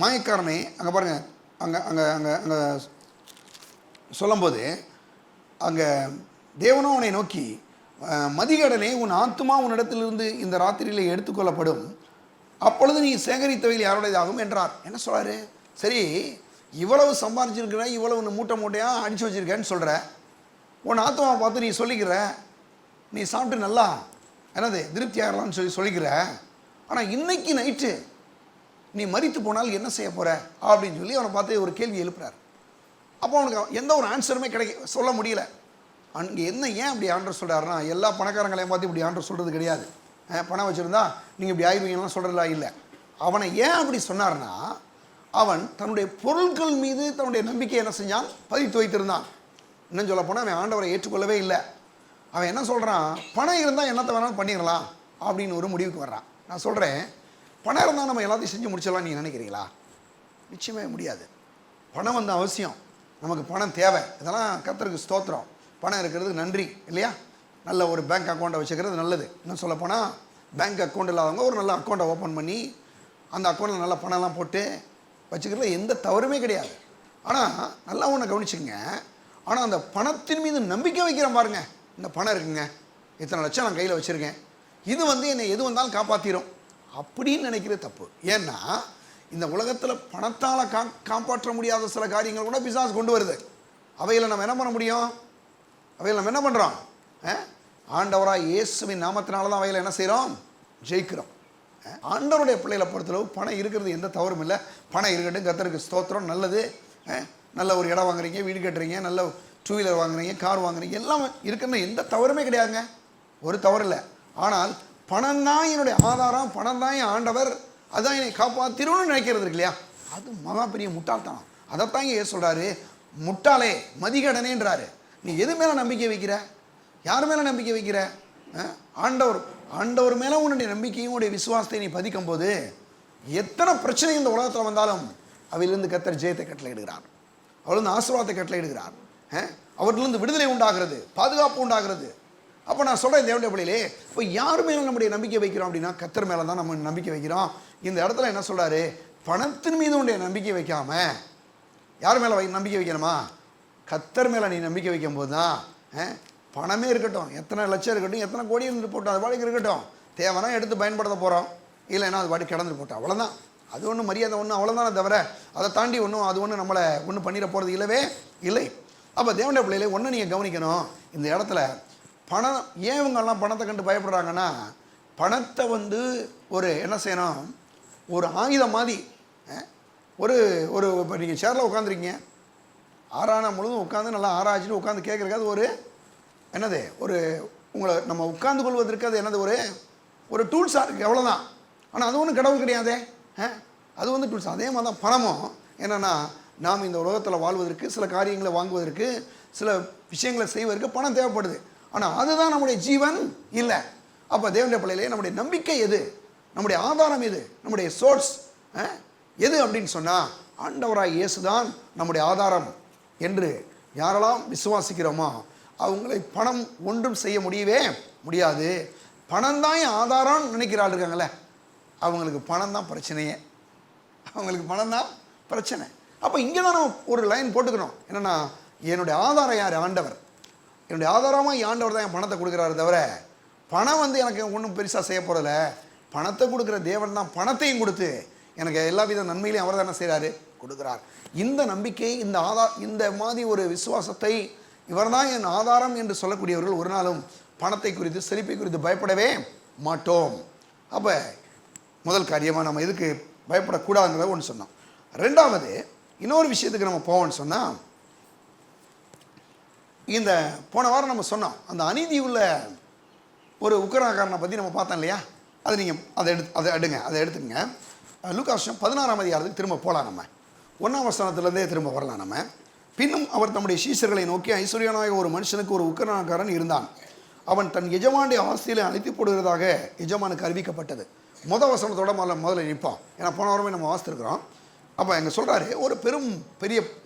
மாயக்காரனே, அங்கே பாருங்கள், அங்கே சொல்லும்போது அங்கே தேவனோ அவனை நோக்கி, மதிகடனே, உன் ஆத்துமா உன்னிடத்திலிருந்து இந்த ராத்திரியில் எடுத்துக்கொள்ளப்படும், அப்பொழுது நீ சேகரித்தவையில் யாருடையதாகும் என்றார். என்ன சொல்கிறாரு, சரி, இவ்வளவு சம்பாதிச்சிருக்கிற, இவ்வளவு மூட்டையாக அடித்து வச்சிருக்கேன்னு சொல்கிற, உன் ஆத்மாவை பார்த்து நீ சொல்லிக்கிற, நீ சாப்பிட்டு நல்லா திருப்தி ஆகலாம்னு சொல்லிக்கிற, ஆனால் இன்னைக்கு நைட்டு நீ மரித்து போனால் என்ன செய்ய போகிற அப்படின்னு சொல்லி அவனை பார்த்து ஒரு கேள்வி எழுப்புறார். அப்போ அவனுக்கு எந்த ஒரு ஆன்சருமே சொல்ல முடியல. அங்கே ஏன் அப்படி ஆண்டவர் சொல்கிறாருன்னா, எல்லா பணக்காரங்களையும் பார்த்து இப்படி ஆண்டவர் சொல்கிறது கிடையாது. பணம் வச்சுருந்தா நீங்கள் இப்படி ஆயிடுவீங்கலாம் சொல்கிறதா இல்லை. அவனை ஏன் அப்படி சொன்னார்னா, அவன் தன்னுடைய பொருட்கள் மீது தன்னுடைய நம்பிக்கையை என்ன செஞ்சான், பதித்து வைத்திருந்தான். இன்னும் சொல்ல போனால் அவன் ஆண்டவரை ஏற்றுக்கொள்ளவே இல்லை. அவன் என்ன சொல்கிறான், பணம் இருந்தால் என்னத்தை வேணாலும் பண்ணிடலாம் அப்படின்னு ஒரு முடிவுக்கு வர்றான். நான் சொல்கிறேன், பணம் இருந்தால் நம்ம எல்லாத்தையும் செஞ்சு முடிச்சிடலாம் நீங்கள் நினைக்கிறீங்களா? நிச்சயமே முடியாது. பணம் அவசியம், நமக்கு பணம் தேவை. இதெல்லாம் கர்த்தருக்கு ஸ்தோத்திரம். பணம் இருக்கிறது நன்றி இல்லையா? நல்ல ஒரு பேங்க் அக்கௌண்ட்டை வச்சுக்கிறது நல்லது. இன்னும் சொல்லப்போனால் பேங்க் அக்கௌண்ட் இல்லாதவங்க ஒரு நல்ல அக்கௌண்ட்டை ஓப்பன் பண்ணி அந்த அக்கௌண்ட்டில் நல்ல பணம்லாம் போட்டு வச்சுக்கிறதுல எந்த தவறுமே கிடையாது. ஆனால் நல்லா ஒன்று கவனிச்சுங்க, ஆனால் அந்த பணத்தின் மீது நம்பிக்கை வைக்கிறேன் பாருங்கள். இந்த பணம் இருக்குங்க, இத்தனை லட்சம் நான் கையில் வச்சுருக்கேன், இது என்னை எது வந்தாலும் காப்பாற்றிடும் அப்படின்னு நினைக்கிறது தப்பு. ஏன்னா இந்த உலகத்தில் பணத்தால் காப்பாற்ற முடியாத சில காரியங்கள் கூட பிசாசு கொண்டு வருது. அவையில் நம்ம என்ன பண்ண முடியும்? அவையில் நம்ம என்ன பண்ணுறோம்? ஆண்டவராக இயேசுவின் நாமத்தினால தான் அவையில் என்ன செய்கிறோம்? ஜெயிக்கிறோம். ஆண்டவருடைய பிள்ளைகளை பொறுத்தளவு பணம் இருக்கிறது எந்த தவறும் இல்லை. பணம் இருக்கட்டும், கர்த்தருக்கு ஸ்தோத்திரம், நல்லது. நல்ல ஒரு இடம் வாங்குறீங்க, வீடு கட்டுறீங்க, நல்ல 2 வீலர் வாங்குறீங்க, கார் வாங்குறீங்க, எல்லாம் இருக்கிறது எந்த தவறுமே கிடையாதுங்க, ஒரு தவறு இல்லை. ஆனால் பணம் தான் என்னுடைய ஆதாரம், பணம் தான் என் ஆண்டவர், அதான் என்னை காப்பாற்றிரும்னு நினைக்கிறது இருக்கு இல்லையா, அது மகா பெரிய முட்டாள்தான். அதைத்தான் இங்கே சொல்கிறாரு, முட்டாளே, மதிகடனேன்றாரு. நீ எது மேலே நம்பிக்கை வைக்கிற? யார் மேலே நம்பிக்கை வைக்கிற? ஆண்டவர் மேலே உன்னுடைய நம்பிக்கையும் உன்னுடைய விசுவாசத்தை நீ பதிக்கும் போது எத்தனை பிரச்சனை இந்த உலகத்தில் வந்தாலும் அவையிலிருந்து கர்த்தர் ஜெயத்தை கட்டளையிடுகிறார், அவளிருந்து ஆசீர்வாதத்தை கட்டளையிடுகிறார், அவற்றிலிருந்து விடுதலை உண்டாகிறது, பாதுகாப்பு உண்டாகிறது. அப்போ நான் சொல்கிறேன் தேவனுடைய பிள்ளையிலே, இப்போ யார் மேலே நம்முடைய நம்பிக்கை வைக்கிறோம் அப்படின்னா கர்த்தர் மேலே தான் நம்ம நம்பிக்கை வைக்கிறோம். இந்த இடத்துல என்ன சொல்கிறாரு, பணத்தின் மீது உன்னுடைய நம்பிக்கை வைக்காம யார் மேலே நம்பிக்கை வைக்கணுமா? கர்த்தர் மேலே நீ நம்பிக்கை வைக்கும் போது தான் பணமே இருக்கட்டும், எத்தனை லட்சம் இருக்கட்டும், எத்தனை கோடி இருந்துட்டு போட்டோம், அது பாட்டுக்கு இருக்கட்டும், தேவைன்னா எடுத்து பயன்படுத்த போகிறோம், இல்லைன்னா அது பாட்டுக்கு கிடந்துட்டு போட்டோம், அவ்வளோதான். அது ஒன்றும் மரியாதை ஒன்றும் அவ்வளோதானே தவிர அதை தாண்டி அது ஒன்றும் நம்மளை ஒன்றும் பண்ணிட போகிறது இல்லவே இல்லை. அப்போ தேவனுடைய பிள்ளையிலே ஒன்று நீங்கள் கவனிக்கணும், இந்த இடத்துல பணம் ஏன் இவங்கெல்லாம் பணத்தை கண்டு பயப்படுறாங்கன்னா, பணத்தை ஒரு என்ன செய்யணும், ஒரு ஆயுதம் மாதிரி ஒரு இப்போ நீங்கள் சேரில் உட்காந்துருக்கீங்க, ஆறான முழுதும் உட்காந்து நல்லா ஆராய்ச்சிட்டு உட்காந்து கேட்குறக்காது ஒரு என்னது ஒரு உங்களை நம்ம உட்கார்ந்து கொள்வதற்கு அது என்னது ஒரு டூல்ஸாக இருக்குது, அவ்வளோதான். ஆனால் அது ஒன்றும் கடவுள் கிடையாதே, அது டூல்ஸ். அதே மாதிரி தான் பணமும் என்னென்னா, நாம் இந்த உலகத்தில் வாழ்வதற்கு, சில காரியங்களை வாங்குவதற்கு, சில விஷயங்களை செய்வதற்கு பணம் தேவைப்படுது. ஆனால் அதுதான் நம்முடைய ஜீவன் இல்லை. அப்போ தேவனுடைய பிள்ளையிலே நம்முடைய நம்பிக்கை எது, நம்முடைய ஆதாரம் எது, நம்முடைய சோர்ஸ் எது அப்படின்னு சொன்னால் ஆண்டவராய் இயேசு தான் நம்முடைய ஆதாரம் என்று யாரெல்லாம் விசுவாசிக்கிறோமோ அவங்களை பணம் ஒன்றும் செய்ய முடியவே முடியாது. பணம் தான் என் ஆதாரம்னு நினைக்கிறாள் இருக்காங்களே, அவங்களுக்கு பணம் தான் பிரச்சனையே, அவங்களுக்கு பணம் தான் பிரச்சனை. அப்போ இங்கே தான் நம்ம ஒரு லைன் போட்டுக்கணும், என்னென்னா என்னுடைய ஆதாரம் யார்? ஆண்டவர். என்னுடைய ஆதாரமாக ஆண்டவர் தான் என் பணத்தை கொடுக்குறாரு தவிர பணம் எனக்கு ஒன்றும் பெருசாக செய்ய போகிறதில்ல. பணத்தை கொடுக்குற தேவன் தான் பணத்தையும் கொடுத்து எனக்கு எல்லா வித நன்மையிலையும் அவர் தானே செய்கிறாரு, கொடுக்குறார். இந்த நம்பிக்கை, இந்த மாதிரி ஒரு விசுவாசத்தை, இவர் தான் என் ஆதாரம் என்று சொல்லக்கூடியவர்கள் ஒரு நாளும் பணத்தை குறித்து செழிப்பை குறித்து பயப்படவே மாட்டோம். அப்போ முதல் காரியமாக நம்ம இதுக்கு பயப்படக்கூடாதுங்கிறத ஒன்று சொன்னோம். ரெண்டாவது, இன்னொரு விஷயத்துக்கு நம்ம போவோம்னு சொன்னால், இந்த போன வாரம் நம்ம சொன்னோம், அந்த அநீதி உள்ள ஒரு உக்கிரகாரனை பற்றி நம்ம பார்த்தோம் இல்லையா? அது நீங்கள் அதை எடுத்துக்கங்க. லூக்காஸ் 16ஆம் அதிகாரத்துக்கு திரும்ப போகலாம். நம்ம 1ஆம் வசனத்திலேருந்தே திரும்ப வரலாம். நம்ம பின்னும் அவர் தம்முடைய சீஷர்களை நோக்கி, ஐஸ்வர்யனாக ஒரு மனுஷனுக்கு ஒரு உக்கிரகாரன் இருந்தான். அவன் தன் எஜமானுடைய ஆஸ்தியிலே அழித்து போடுகிறதாக எஜமானுக்கு அறிவிக்கப்பட்டது. வசனத்தோட முதல்ல நிற்போம். ஏன்னா போன வாரமே நம்ம வாசித்திருக்கிறோம். அப்போ எங்கே சொல்கிறாரு,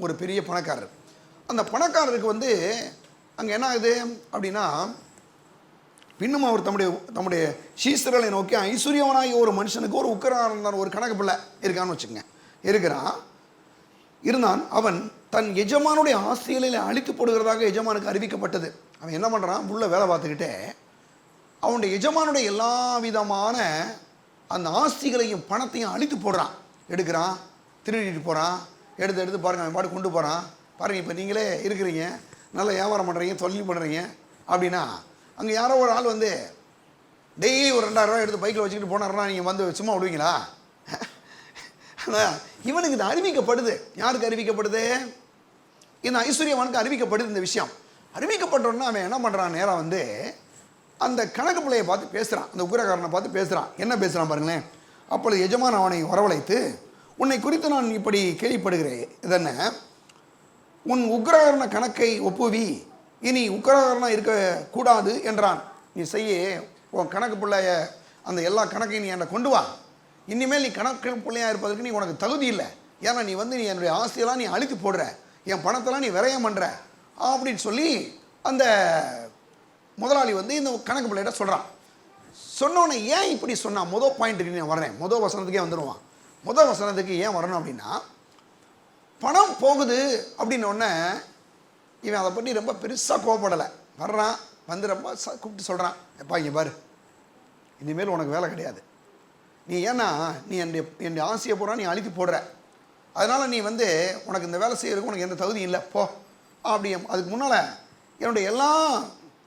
ஒரு பெரிய பணக்காரர். அந்த பணக்காரருக்கு அங்கே என்ன ஆகுது அப்படின்னா, பின்னும் அவர் தம்முடைய சீசர்களை நோக்கி, ஐஸ்வர்யவனாகி ஒரு மனுஷனுக்கு ஒரு உக்கிரகாரன் தான், ஒரு கணக்கு பிள்ளை இருக்கான்னு வச்சுக்கோங்க, இருந்தான். அவன் தன் எஜமானுடைய ஆஸ்திகளில் அழித்து போடுகிறதாக எஜமானுக்கு அறிவிக்கப்பட்டது. அவன் என்ன பண்ணுறான், உள்ள வேலை பார்த்துக்கிட்டே அவனுடைய எஜமானுடைய எல்லா விதமான அந்த ஆஸ்திகளையும் பணத்தையும் அழித்து போடுறான். எடுக்கிறான், திருடிட்டு போகிறான், எடுத்து பாருங்கள், அவன் பாட்டு கொண்டு போகிறான். பாருங்கள், இப்போ நீங்களே இருக்கிறீங்க, நல்ல வியாபாரம் பண்ணுறீங்க, தொழில் பண்ணுறீங்க அப்படின்னா, அங்கே யாரோ ஒரு ஆள் டெய்லி ஒரு 2000 ரூபா எடுத்து பைக்கில் வச்சுக்கிட்டு போனார்னா நீங்கள் சும்மா விடுவீங்களா? ஆனால் இவனுக்கு இது அறிவிக்கப்படுது. யாருக்கு அறிவிக்கப்படுது? இந்த ஐஸ்வர்யவானுக்கு அறிவிக்கப்படுது. இந்த விஷயம் அறிவிக்கப்பட்டோன்னா அவன் என்ன பண்ணுறான், நேராக அந்த கணக்கு பிள்ளையை பார்த்து பேசுகிறான், அந்த உக்கிரகாரனை பார்த்து பேசுகிறான். என்ன பேசுகிறான் பாருங்களேன். அப்பொழுது எஜமான் அவனை வரவழைத்து, உன்னை குறித்து நான் இப்படி கேள்விப்படுகிறேன், இதென்ன உன் உக்கிரகாரன கணக்கை ஒப்புவி, இனி உக்கிரகாரனாக இருக்கக்கூடாது என்றான். நீ செய்ய, உன் கணக்கு பிள்ளைய அந்த எல்லா கணக்கையும் நீ என்னை கொண்டு வா. இனிமேல் நீ கணக்கு பிள்ளையாக இருப்பதற்கு நீ உனக்கு தகுதி இல்லை. ஏன்னா நீ நீ என்னுடைய ஆஸ்தியெல்லாம் நீ அழித்து போடுற, என் பணத்தெல்லாம் நீ விரயம் பண்ணுற அப்படின்னு சொல்லி அந்த முதலாளி இந்த கணக்கு பிள்ளைகிட்ட சொல்கிறான். சொன்னோன்னே ஏன் இப்படி சொன்னான்? முதல் பாயிண்ட்டுக்கு நான் வரேன், முதல் வசனத்துக்கே வந்துடுவான். முதல் வசனத்துக்கு ஏன் வரணும் அப்படின்னா, பணம் போகுது அப்படின்னோடனே இவன் அதை பற்றி ரொம்ப பெருசாக கோவப்படலை. வர்றான், ரொம்ப கூப்பிட்டு சொல்கிறான், எப்பா இங்கே பாரு, இனிமேல் உனக்கு வேலை கிடையாது. நீ ஏன்னா நீ என்னுடைய ஆசையை பூரா நீ அழித்து போடுற, அதனால் நீ உனக்கு இந்த வேலை செய்யறதுக்கு உனக்கு எந்த தகுதி இல்லை, போ அப்படி. அதுக்கு முன்னால் என்னுடைய எல்லாம்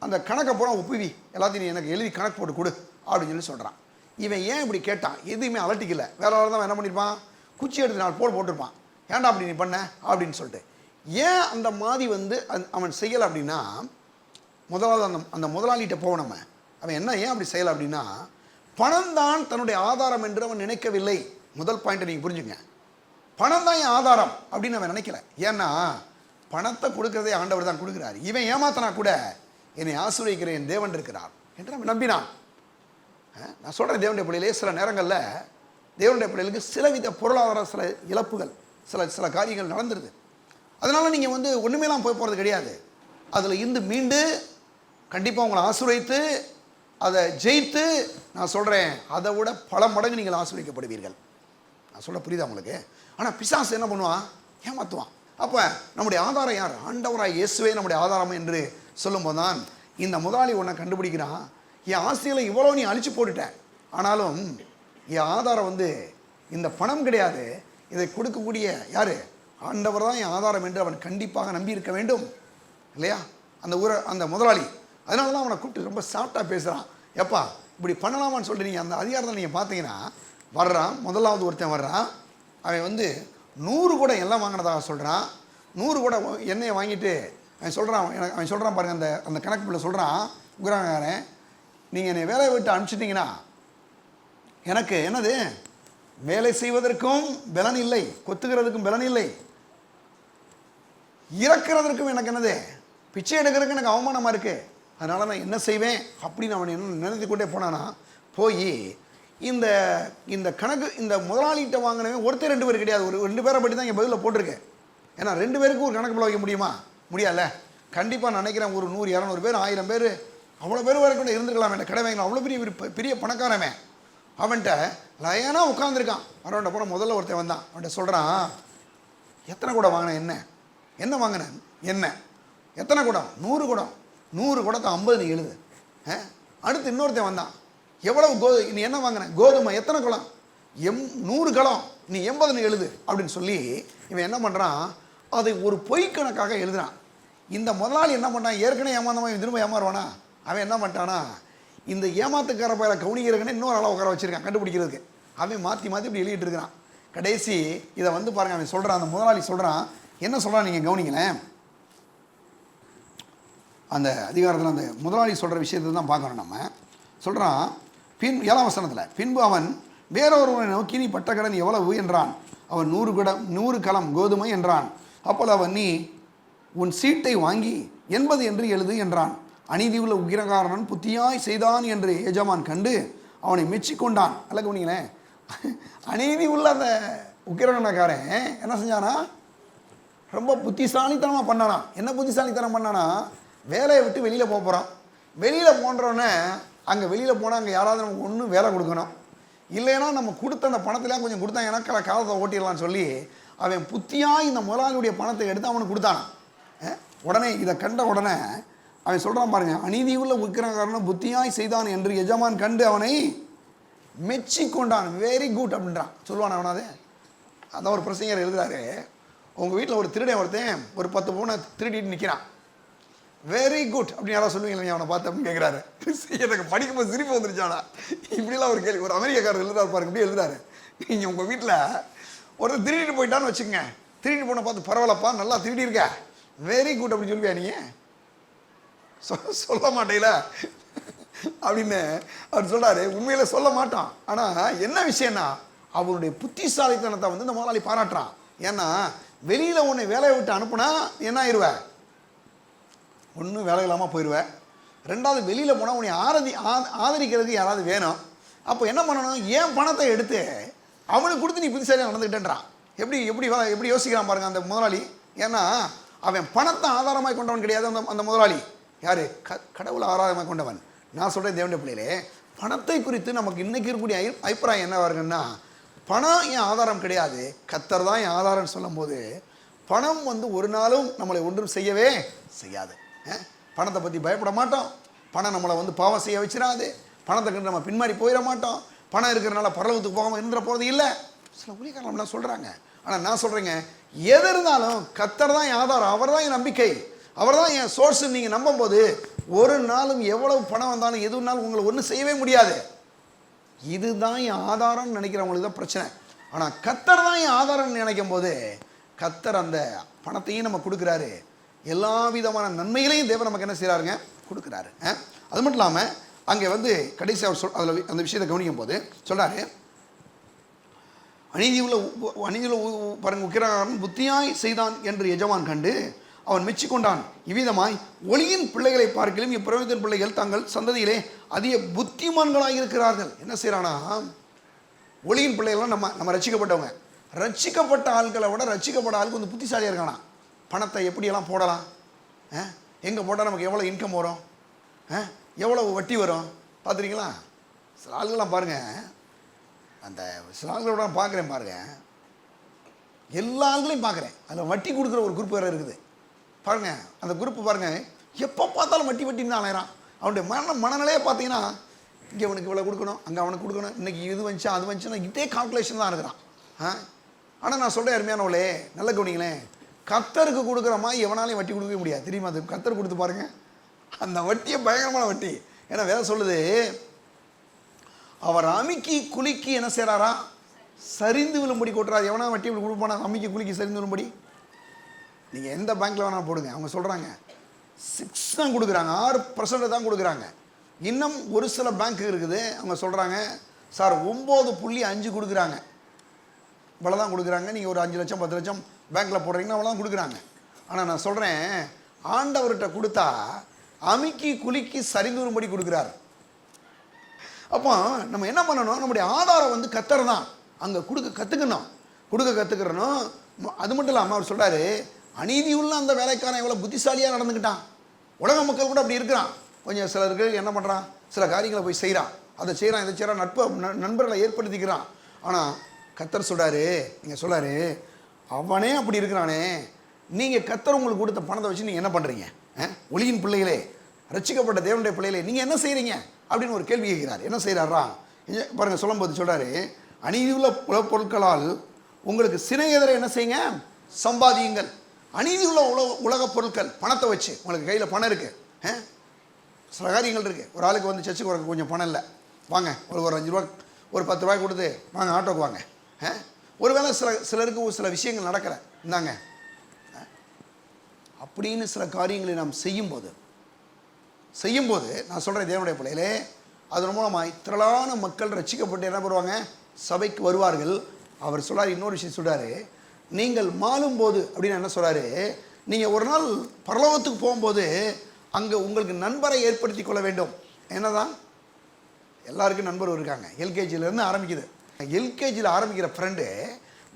அந்த கணக்கை பூரா ஒப்புவி, எல்லாத்தையும் நீ எனக்கு எழுதி கணக்கு போட்டு கொடு அப்படின்னு சொல்கிறான். இவன் ஏன் இப்படி கேட்டான்? எதுவுமே அலட்டிக்கல. வேற தான் என்ன பண்ணியிருப்பான், குச்சி எடுத்து 4 போட்டிருப்பான். ஏன்டா அப்படி நீ பண்ண அப்படின்னு சொல்லிட்டு. ஏன் அந்த மாதிரி அவன் செய்யலை அப்படின்னா, முதலாவது அந்த முதலாளிகிட்ட போவோம் நம்ம. அவன் என்ன ஏன் அப்படி செய்யலை அப்படின்னா, பணம் தான் தன்னுடைய ஆதாரம் என்று அவன் நினைக்கவில்லை. முதல் பாயிண்ட்டை நீங்கள் புரிஞ்சுங்க. பணம் தான் என் ஆதாரம் அப்படின்னு அவன் நினைக்கல. ஏன்னா பணத்தை கொடுக்கறதே ஆண்டவர் தான் கொடுக்குறாரு. இவன் ஏமாத்தனா கூட என்னை ஆசீர்வதிக்கிற என் தேவன் இருக்கிறார் என்று அவன் நம்பினான். நான் சொல்கிறேன், தேவனுடைய பிள்ளையிலே சில நேரங்களில் தேவனுடைய பிள்ளைகளுக்கு சிலவித பொருளாதார சில இழப்புகள், சில காரியங்கள் நடந்துருது. அதனால் நீங்கள் ஒன்றுமேலாம் போய் போகிறது கிடையாது. அதில் இருந்து மீண்டு கண்டிப்பாக உங்களை ஆசீர்வதித்து அதை ஜெயித்து, நான் சொல்கிறேன், அதை விட பல மடங்கு நீங்கள் ஆசீர்வதிக்கப்படுவீர்கள். நான் சொல்ல புரியுதா உங்களுக்கு? ஆனால் பிசாசு என்ன பண்ணுவான், ஏமாற்றுவான். அப்போ நம்முடைய ஆதாரம் யார்? ஆண்டவராய் இயேசுவே நம்முடைய ஆதாரம் என்று சொல்லும்போது தான் இந்த முதலாளி ஒன்றை கண்டுபிடிக்கிறான். என் ஆசைகளை இவ்வளோ நீ அழிச்சு போட்டுட்ட, ஆனாலும் என் ஆதாரம் இந்த பணம் கிடையாது, இதை கொடுக்கக்கூடிய யார்? ஆண்டவர் தான் என் ஆதாரம் என்று அவன் கண்டிப்பாக நம்பியிருக்க வேண்டும் இல்லையா? அந்த முதலாளி. அதனால தான் அவனை கூப்பிட்டு ரொம்ப சாஃப்டாக பேசுகிறான். எப்பா இப்படி பண்ணலாமான்னு சொல்லிட்டு நீங்கள் அந்த அதிகாரத்தில் நீங்கள் பார்த்தீங்கன்னா, வர்றான், முதலாவது ஒருத்தன் வர்றான். அவன் 100 குடம் எல்லாம் வாங்கினதாக சொல்கிறான். 100 குடம் எண்ணெயை வாங்கிட்டு அவன் சொல்கிறான் பாருங்கள், அந்த கணக்கு பிள்ளை சொல்கிறான், உக்ரானகாரன், நீங்கள் என்னை வேலையை விட்டு அனுப்பிச்சிட்டிங்கன்னா எனக்கு என்னது, வேலை செய்வதற்கும் பலன் இல்லை, கொத்துகிறதுக்கும் பலன் இல்லை, இறக்கிறதற்கும் எனக்கு என்னது, பிச்சை எடுக்கிறதுக்கு எனக்கு அவமானமாக இருக்குது, அதனால் நான் என்ன செய்வேன் அப்படின்னு அவன் என்ன நினைத்து கொண்டே போனானா, போய் இந்த கணக்கு இந்த முதலாளிகிட்ட வாங்கினவன் ஒருத்தர் 2 பேர் கிடையாது, ஒரு 2 பேரை பற்றி தான் இங்கே பதிலில் போட்டிருக்கேன். ஏன்னா 2 பேருக்கு ஒரு கணக்கு பிள்ளை வைக்க முடியுமா? முடியாதுல்ல. கண்டிப்பாக நான் நினைக்கிறேன் ஒரு 100, 200 பேர், 1000 பேர், அவ்வளோ பேர் வரைக்கும் இருந்துருக்கலாம். என்ன கடை வாங்கலாம், அவ்வளோ பெரிய பணக்காரவன். அவன்கிட்ட லயனாக உட்காந்துருக்கான். அவன்கிட்ட போன முதல்ல ஒருத்தன் வந்தான். அவன்கிட்ட சொல்கிறான், எத்தனை குடம் வாங்கினேன், என்ன வாங்கினேன், என்ன எத்தனை குடம்? 100 குடம். 100 குடத்தை 50 நீ எழுது. அடுத்து இன்னொருத்தன் வந்தான், எவ்வளவு நீ என்ன வாங்கின, கோதுமை எத்தனை குளம், 100 களம், நீ 80 எழுது அப்படின்னு சொல்லி இவன் என்ன பண்ணுறான், அதை ஒரு பொய் கணக்காக எழுதுறான். இந்த முதலாளி என்ன பண்ணுறான், ஏற்கனவே ஏமாந்தவன் திரும்ப ஏமாறுவானா? அவன் என்ன பண்ணிட்டானா, இந்த ஏமாத்துக்கார பயில கவனிக்கிறதுக்குன்னு இன்னொரு ஆளை உட்கார வச்சிருக்கான் கண்டுபிடிக்கிறதுக்கு. அவன் மாற்றி மாற்றி இப்படி எழுதிட்டு இருக்கிறான். கடைசி இதை வந்து பாருங்க, அவன் சொல்கிறான், அந்த முதலாளி சொல்கிறான், என்ன சொல்கிறான் நீங்கள் கவனிங்களேன். அந்த அதிகாரத்தில் அந்த முதலாளி சொல்கிற விஷயத்தை தான் பார்க்கணும் நம்ம. சொல்கிறான், 7ஆம் வசனத்தில், பின்பு அவன் வேறொருவனை நோக்கி, நீ பட்ட கடன் எவ்வளவு என்றான். அவன் 100 கலம் கோதுமை என்றான். அப்போது அவன், நீ உன் சீட்டை வாங்கி 80 என்று எழுது என்றான். அநீதியுள்ள உக்கிரகாரன் புத்தியாய் செய்தான் என்று எஜமான் கண்டு அவனை மெச்சிக்கொண்டான். அல்ல கவனிங்களேன், அநீதி உள்ள அந்த உக்கிரகாரன் என்ன செஞ்சானா, ரொம்ப புத்திசாலித்தனமாக பண்ணானா. என்ன புத்திசாலித்தனம் பண்ணானா, வேலையை விட்டு வெளியில் போகிறான். வெளியில் போன்றோன்னே அங்கே வெளியில் போனால் அங்கே யாராவது நமக்கு ஒன்றும் வேலை கொடுக்கணும், இல்லைன்னா நம்ம கொடுத்த அந்த பணத்திலாம் கொஞ்சம் கொடுத்தா எனக்கு காலத்தை ஓட்டிடலான்னு சொல்லி அவன் புத்தியாக இந்த முதலாளியுடைய பணத்தை எடுத்து அவனுக்கு கொடுத்தான். உடனே இதை கண்ட உடனே அவன் சொல்கிறான் பாருங்க, அநீதியுள்ள உக்கிரகாரன் புத்தியாய் செய்தான் என்று எஜமான் கண்டு அவனை மெச்சி கொண்டான். வெரி குட் அப்படின்றான். சொல்லுவான் அவனாதே. அதான் ஒரு பிரசங்கர் எழுதுறாரு, உங்கள் வீட்டில் ஒரு திருடன் ஒருத்தன் ஒரு 10 பவுனை திருடிட்டு நிற்கிறான். வெரி குட் அப்படின்னு யாராவது சொல்லுவீங்க அவனை பார்த்து அப்படின்னு கேட்குறாரு. எனக்கு படிக்கும்போது சிரிப்பு வந்துருச்சானா, இப்படிலாம் ஒரு கேள்வி. ஒரு அமெரிக்காரர் எழுதுறாரு பாருங்க, இப்படி எழுதுறாரு, நீங்கள் உங்கள் வீட்டில் ஒருத்தர் திருடிட்டு போயிட்டான்னு வச்சுக்கோங்க, திருடிட்டு போன பார்த்து பரவாயில்லப்பா நல்லா திருடி இருக்க, வெரி குட் அப்படின்னு சொல்லுவியா நீ? சொல்ல மாட்டேல அப்படின்னு அவர் சொல்கிறாரு. உண்மையில சொல்ல மாட்டான். ஆனால் என்ன விஷயம்னா, அவருடைய புத்திசாலித்தனத்தை வந்து இந்த முதலாளி பாராட்டுறான். ஏன்னா வெளியில் உன்னை வேலையை விட்டு அனுப்புனா என்ன ஆயிடுவேன், ஒன்றும் வேலை இல்லாமல் போயிடுவேன். ரெண்டாவது வெளியில் போனால் உன்னை ஆதரிக்கிறதுக்கு யாராவது வேணும். அப்போ என்ன பண்ணணும், ஏன் பணத்தை எடுத்து அவனுக்கு கொடுத்து நீ புத்திசாலியாக நடந்துக்கிட்டேன்றான். எப்படி யோசிக்கிறான் பாருங்க அந்த முதலாளி. ஏன்னா அவன் பணத்தை ஆதாரமாக கொண்டவன் கிடையாது அந்த முதலாளி. யார்? கடவுளை ஆதாரமாக கொண்டவன். நான் சொல்கிறேன் தேவனுடைய பிள்ளைகளே, பணத்தை குறித்து நமக்கு இன்றைக்கி இருக்கக்கூடிய அபிப்பிராயம் என்ன வருங்கன்னா, பணம் என் ஆதாரம் கிடையாது, கர்த்தர் தான் என் ஆதாரம்னு சொல்லும் போது பணம் வந்து ஒரு நாளும் நம்மளை ஒன்றும் செய்யவே செய்யாது. பணத்தை பற்றி பயப்பட மாட்டோம். பணம் நம்மளை வந்து பாவம் செய்ய வச்சிடாது. பணத்தை கண்டு நம்ம பின்மாறி போயிட மாட்டோம். பணம் இருக்கிறனால பரலோகத்துக்கு போகாமல் இருந்துட போகிறது இல்லை. சில ஊழியக்காரங்களாம் சொல்கிறாங்க. ஆனால் நான் சொல்கிறேங்க, எது இருந்தாலும் கர்த்தர் தான் என் ஆதாரம், அவர் தான் என் நம்பிக்கை, அவர் தான் என் சோர்ஸ்ன்னு நீங்கள் நம்பும்போது ஒரு நாளும் எவ்வளவு பணம் வந்தாலும் எது இருந்தாலும் உங்களை ஒன்றும் செய்யவே முடியாது. இதுதான் என் ஆதாரம்னு நினைக்கிறவங்களுக்கு தான் பிரச்சனை. ஆனால் கர்த்தர் தான் என் ஆதாரம்னு நினைக்கும் போது கர்த்தர் அந்த பணத்தையும் நம்ம கொடுக்குறாரு. எல்லா விதமான நன்மைகளையும் தேவன் நமக்கு என்ன செய்கிறாருங்க, கொடுக்குறாரு. அது மட்டும் இல்லாமல் அங்கே வந்து கடைசி அவர் அதில் அந்த விஷயத்தை கவனிக்கும் போது சொல்கிறாரு, அநீதியுள்ள பாருங்க உக்கிரகாரன் புத்தியாய் செய்தான் என்று எஜமான் கண்டு அவன் மெச்சிக்கொண்டான். இவ்விதமாய் ஒளியின் பிள்ளைகளை பார்க்கலும் இப்பிரபஞ்சத்தின் பிள்ளைகள் தங்கள் சந்ததியிலே அதிக புத்திமான்களாக இருக்கிறார்கள். என்ன செய்கிறானா, ஒளியின் பிள்ளைகள்லாம் நம்ம ரட்சிக்கப்பட்டவங்க. ரட்சிக்கப்பட்ட ஆட்களை விட ரட்சிக்கப்பட்ட ஆளுக்கு வந்து புத்திசாலியாக இருக்கானா. பணத்தை எப்படியெல்லாம் போடலாம், எங்கே போட்டால் நமக்கு எவ்வளோ இன்கம் வரும், எவ்வளோ வட்டி வரும் பார்த்துருக்கீங்களா? சில ஆளுகள்லாம் பாருங்கள், அந்த சில ஆளுகளோட நான் பார்க்குறேன் பாருங்கள், எல்லா ஆளுகளையும் பார்க்குறேன். அதில் வட்டி கொடுக்குற ஒரு குரூப் வேறு இருக்குது பாருங்கள். அந்த குரூப்பு பாருங்கள், எப்போ பார்த்தாலும் வட்டின்னு தான் அலையிறான். அவனுடைய மனநிலையே பார்த்தீங்கன்னா, இங்கே அவனுக்கு இவ்வளோ கொடுக்கணும், அங்கே அவனுக்கு கொடுக்கணும், இன்றைக்கி இது வந்துச்சா அது வந்துச்சுன்னா இதே கால்குலேஷன் தான் இருக்கிறான். ஆனால் நான் சொல்கிறேன் அருமையானவளே, நல்ல கவனிங்களேன், கர்த்தருக்கு கொடுக்குற மாதிரி எவனாலையும் வட்டி கொடுக்கவே முடியாது. தெரியுமா? அது கர்த்தர் கொடுத்து பாருங்கள், அந்த வட்டியை பயங்கரமான வட்டி. ஏன்னா வேற சொல்லுது, அவர் அமுக்கி குலுக்கி என்ன செய்கிறாரா, சரிந்து விழும்படி கொட்டுறாரு. எவனா வட்டி இப்படி கொடுப்பானா, அமுக்கி குலுக்கி சரிந்து விழும்படி. நீங்கள் எந்த பேங்க்கில் வேணால் போடுங்க, அவங்க சொல்கிறாங்க 6 தான் கொடுக்குறாங்க, 6% தான் கொடுக்குறாங்க. இன்னும் ஒரு சில பேங்க் இருக்குது, அவங்க சொல்கிறாங்க சார் 9.5 கொடுக்குறாங்க, இவ்வளோ தான் கொடுக்குறாங்க. நீங்கள் ஒரு 5 லட்சம் 10 லட்சம் பேங்க்கில் போடுறீங்கன்னா அவ்வளோ தான் கொடுக்குறாங்க. ஆனால் நான் சொல்கிறேன், ஆண்டவர்கிட்ட கொடுத்தா அமுக்கி குலுக்கி சரிந்து விழும்படி கொடுக்குறாரு. அப்போ நம்ம என்ன பண்ணணும், நம்முடைய ஆதாரம் வந்து கர்த்தர் தான். அங்கே கொடுக்க கற்றுக்கணும். அது மட்டும் இல்லாமல் அவர் சொல்கிறாரு, அநீதியுள்ள அந்த வேலைக்காரன் எவ்வளோ புத்திசாலியாக நடந்துக்கிட்டான். உலக மக்கள் கூட அப்படி இருக்கிறான். கொஞ்சம் சிலருக்கு என்ன பண்ணுறான், சில காரியங்களை போய் செய்கிறான், அதை செய்கிறான், இதை செய்கிறான், நண்பர்களை ஏற்படுத்திக்கிறான். ஆனால் கர்த்தர் சொல்கிறாரு, நீங்கள் சொல்கிறாரு, அவனே அப்படி இருக்கிறானே, நீங்கள் கர்த்தர் உங்களுக்கு கொடுத்த பணத்தை வச்சு நீங்கள் என்ன பண்ணுறீங்க? ஒளியின் பிள்ளைகளே, ரட்சிக்கப்பட்ட தேவனுடைய பிள்ளைகளே, நீங்கள் என்ன செய்கிறீங்க அப்படின்னு ஒரு கேள்வி கேட்கிறார். என்ன செய்கிறாரா பாருங்கள், சொல்லும்போது சொல்கிறாரு, அநீதியுள்ள பொருட்களால் உங்களுக்கு சினையெதிரை என்ன செய்யுங்க, சம்பாதியுங்கள். அநீதியுள்ள உலக பொருட்கள், பணத்தை வச்சு, உங்களுக்கு கையில் பணம் இருக்குது, சில காரியங்கள் இருக்குது. ஒரு ஆளுக்கு வந்து சர்ச்சுக்கு வரக்கு கொஞ்சம் பணம் இல்லை, வாங்க ஒரு 5 ரூபா ஒரு 10 ரூபாய் கொடுத்து வாங்க ஆட்டோக்கு வாங்க. ஒருவேளை சிலருக்கு சில விஷயங்கள் நடக்கலை, இந்தாங்க அப்படின்னு சில காரியங்களை நாம் செய்யும்போது நான் சொல்கிறேன் தேவனுடைய பிள்ளைகளே, அதன் மூலமாய் திரளான மக்கள் ரட்சிக்கப்பட்டு என்ன பண்ணுவாங்க, சபைக்கு வருவார்கள். அவர் சொல்கிறார், இன்னொரு விஷயம் சொல்கிறாரு, நீங்கள் மாளும்போது அப்படின்னு என்ன சொல்கிறாரு, நீங்கள் ஒரு நாள் பரலோகத்துக்கு போகும்போது அங்கே உங்களுக்கு நண்பரை ஏற்படுத்தி கொள்ள வேண்டும். என்னதான் எல்லாருக்கும் நண்பர் இருக்காங்க, எல்கேஜியிலேருந்து ஆரம்பிக்குது. எல்கேஜியில் ஆரம்பிக்கிற ஃப்ரெண்டு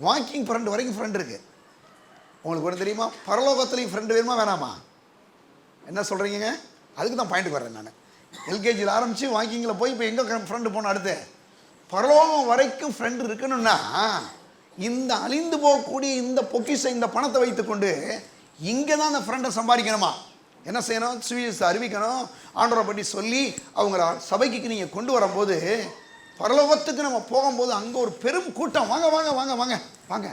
வாக்கிங் ஃப்ரெண்டு வரைக்கும் ஃப்ரெண்டு இருக்குது. உங்களுக்கு ஒன்று தெரியுமா, பரலோகத்துலேயும் ஃப்ரெண்டு வேணுமா வேணாமா? என்ன சொல்கிறீங்க? அதுக்கு தான் பாயிண்ட்டுக்கு வரேன் நான். எல்கேஜியில் ஆரம்பித்து வாக்கிங்கில் போய் இப்போ எங்கே ஃப்ரெண்டு போன அடுத்து பரலோகம் வரைக்கும் ஃப்ரெண்டு இருக்கணும்னா இந்த அழிந்து போகக்கூடிய இந்த பொக்கிஷம், இந்த பணத்தை வைத்துக்கொண்டு இங்கே தான் அந்த ஃப்ரெண்டை சம்பாதிக்கணுமா? என்ன செய்யணும்? சுவிசேஷத்தை அறிவிக்கணும், ஆண்டவரை பற்றி சொல்லி அவங்கள சபைக்கு நீங்கள் கொண்டு வரும்போது பரலோகத்துக்கு நம்ம போகும்போது அங்கே ஒரு பெரும் கூட்டம், வாங்க வாங்க வாங்க வாங்க வாங்க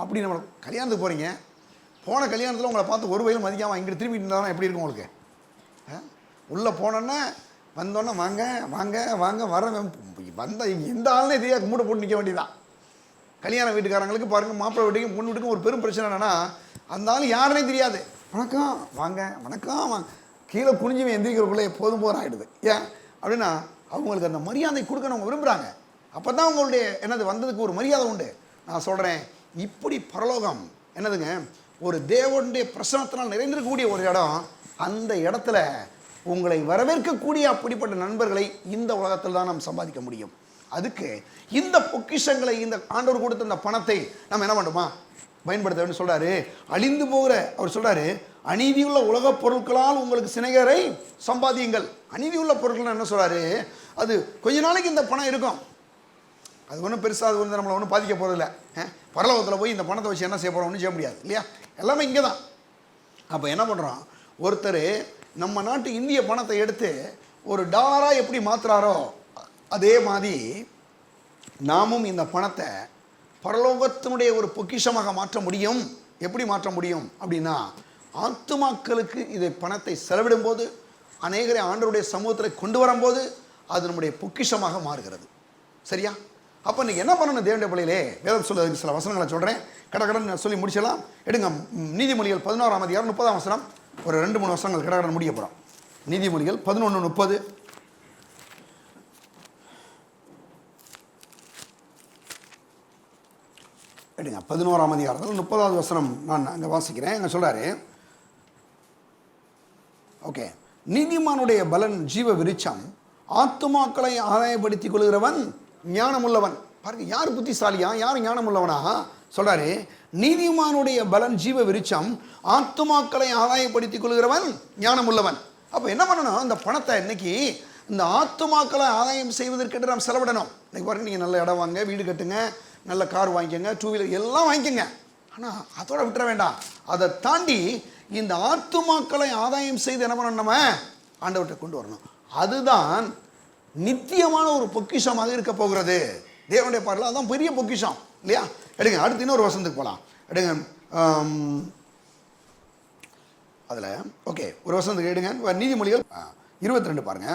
அப்படி. நம்ம கல்யாணத்துக்கு போகிறீங்க, போன கல்யாணத்தில் உங்களை பார்த்து ஒரு வயலும் மதிக்காமல் இங்கே திரும்பிட்டு இருந்தாலும் எப்படி இருக்கும் உங்களுக்கு? உள்ளே போனோன்னே வந்தோன்னே வாங்க வாங்க வாங்க வர வந்த எந்த ஆளுனே தெரியாது, மூட்டை போட்டு நிற்க வேண்டியதான். கல்யாண வீட்டுக்காரங்களுக்கு பாருங்கள், மாப்பிள்ளை வீட்டுக்கும் பொண்ணு வீட்டுக்கும் ஒரு பெரும் பிரச்சனை என்னென்னா, அந்த ஆள் யாருனே தெரியாது, வணக்கம் வாங்க வணக்கம் வாங்க, கீழே குனிஞ்சுமே எந்திரிக்கிறக்குள்ளே போதும் ஆகிடுது. ஏன் அப்படின்னா அவங்களுக்கு அந்த மரியாதை கொடுக்க அவங்க விரும்புகிறாங்க. அப்போ தான் அவங்களுடைய என்னது வந்ததுக்கு ஒரு மரியாதை உண்டு. நான் சொல்கிறேன், இப்படி பரலோகம் என்னதுங்க, ஒரு தேவனுடைய பிரசனத்தினால் நிறைந்திருக்கக்கூடிய ஒரு இடம். அந்த இடத்துல உங்களை வரவேற்கக்கூடிய அப்படிப்பட்ட நண்பர்களை இந்த உலகத்தில் தான் நாம் சம்பாதிக்க முடியும். அதுக்கு இந்த பொக்கிஷங்களை, இந்த ஆண்டவர் கொடுத்த இந்த பணத்தை நம்ம என்ன பண்ணுமா பயன்படுத்த வேண்டும் சொல்கிறாரு. அழிந்து போகிற அவர் சொல்கிறாரு, அநீதியுள்ள உலகப் பொருட்களால் உங்களுக்கு சிநேகரை சம்பாதியுங்கள். அநீதியுள்ள பொருட்கள் என்ன சொல்கிறாரு, அது கொஞ்ச நாளைக்கு இந்த பணம் இருக்கும், அது ஒன்றும் பெருசாக அது வந்து நம்மளை ஒன்றும் பாதிக்க போகிறதில்ல. பரலோகத்தில் போய் இந்த பணத்தை வச்சு என்ன செய்ய போகிறோம், ஒன்றும் செய்ய முடியாது இல்லையா, எல்லாமே இங்கே தான். அப்போ என்ன பண்ணுறோம், ஒருத்தர் நம்ம நாட்டு இந்திய பணத்தை எடுத்து ஒரு டாலராக எப்படி மாற்றுறாரோ அதே மாதிரி நாமும் இந்த பணத்தை பரலோகத்தினுடைய ஒரு பொக்கிஷமாக மாற்ற முடியும். எப்படி மாற்ற முடியும் அப்படின்னா, ஆத்துமாக்களுக்கு இதை பணத்தை செலவிடும்போது, அநேகரை ஆண்டவருடைய சமூகத்தில் கொண்டு வரும்போது அது நம்முடைய பொக்கிஷமாக மாறுகிறது. சரியா? அப்போ நீங்கள் என்ன பண்ணணும் தேவனுடைய பிள்ளையிலே, வேதம் சொல்லுறதுக்கு சில வசனங்களை சொல்கிறேன், கடகடன் சொல்லி முடிச்சலாம். எடுங்க, நீதிமொழிகள் 11ஆம் அதிகாரம் 30ஆம் வசனம், ஒரு 2-3 வசனங்கள் கடகடன் முடிய போகிறோம். நீதிமொழிகள் 11:30. எடுங்க, 11ஆம் அதிகாரத்தில் 30வது வசனம் நான் அங்கே வாசிக்கிறேன். அங்கே சொல்கிறாரு, ஓகே, நீதிமானுடைய பலன் ஜீவ விருட்சம், ஆத்துமாக்களை ஆதாயப்படுத்திக் கொள்கிறவன் ஞானமுள்ளவன். பாருங்க, யார் புத்திசாலியா, யார் ஞானமுள்ளவனா சொல்கிறாரு, நீதிமானுடைய பலன் ஜீவ விருட்சம், ஆத்துமாக்களை ஆதாயப்படுத்திக் கொள்கிறவன் ஞானமுள்ளவன். அப்போ என்ன பண்ணணும், இந்த பணத்தை இன்னைக்கு இந்த ஆத்துமாக்களை ஆதாயம் செய்வதற்கென்று நாம் செலவிடணும். இன்னைக்கு பாருங்க, நீங்கள் நல்ல இடம் வாங்க, வீடு கட்டுங்க, நல்ல கார் வாங்கிக்கோங்க, 2 வீலர் எல்லாம் வாங்கிக்கோங்க. ஆனால் அதோட விட்டுற வேண்டாம், அதை தாண்டி இந்த ஆத்துமாக்களை ஆதாயம் செய்து என்ன பண்ணணும், நம்ம ஆண்டவர்கிட்ட கொண்டு வரணும். அதுதான் நித்தியமான ஒரு பொக்கிஷமாக இருக்க போகிறது தேவனுடைய பார்வையில். அதுதான் பெரிய பொக்கிஷம் இல்லையா? எடுங்க, அடுத்து இன்னொரு வசனத்துக்கு போகலாம். எடுங்க, அதில் ஓகே ஒரு வசனத்துக்கு எடுங்க, நீதிமொழிகள் 22 பாருங்க.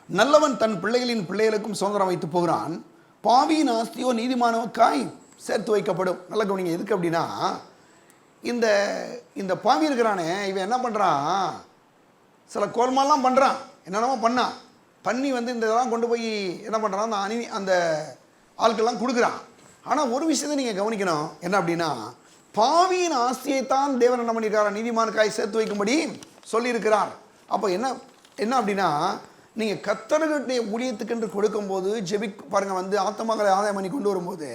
நல்லவன் தன் பிள்ளைகளின் பிள்ளைகளுக்கும் சுதந்திரம் வைத்து போகிறான், பாவியின் ஆஸ்தியோ நீதிமானவுக்காய் சேர்த்து வைக்கப்படும். நல்ல கவனிங்க, எதுக்கு அப்படின்னா, இந்த இந்த பாவி இருக்கிறானே, இவன் என்ன பண்ணுறான், சில கோல்மாலாம் பண்ணுறான், என்னென்னமோ பண்ணி வந்து இந்த இதெல்லாம் கொண்டு போய் என்ன பண்ணுறான், அந்த ஆட்கள்லாம் கொடுக்குறான். ஆனால் ஒரு விஷயத்தை நீங்கள் கவனிக்கணும், என்ன அப்படின்னா, பாவியின் ஆஸ்தியைத்தான் தேவன் என்ன பண்ணியிருக்காரா, நீதிமானுக்காய் சேர்த்து வைக்கும்படி சொல்லியிருக்கிறார். அப்போ என்ன அப்படின்னா, நீங்கள் கர்த்தருடைய ஊழியத்துக்கென்று கொடுக்கும்போது பாருங்கள், வந்து ஆத்மாக்களை ஆதாயம் பண்ணி கொண்டு வரும்போது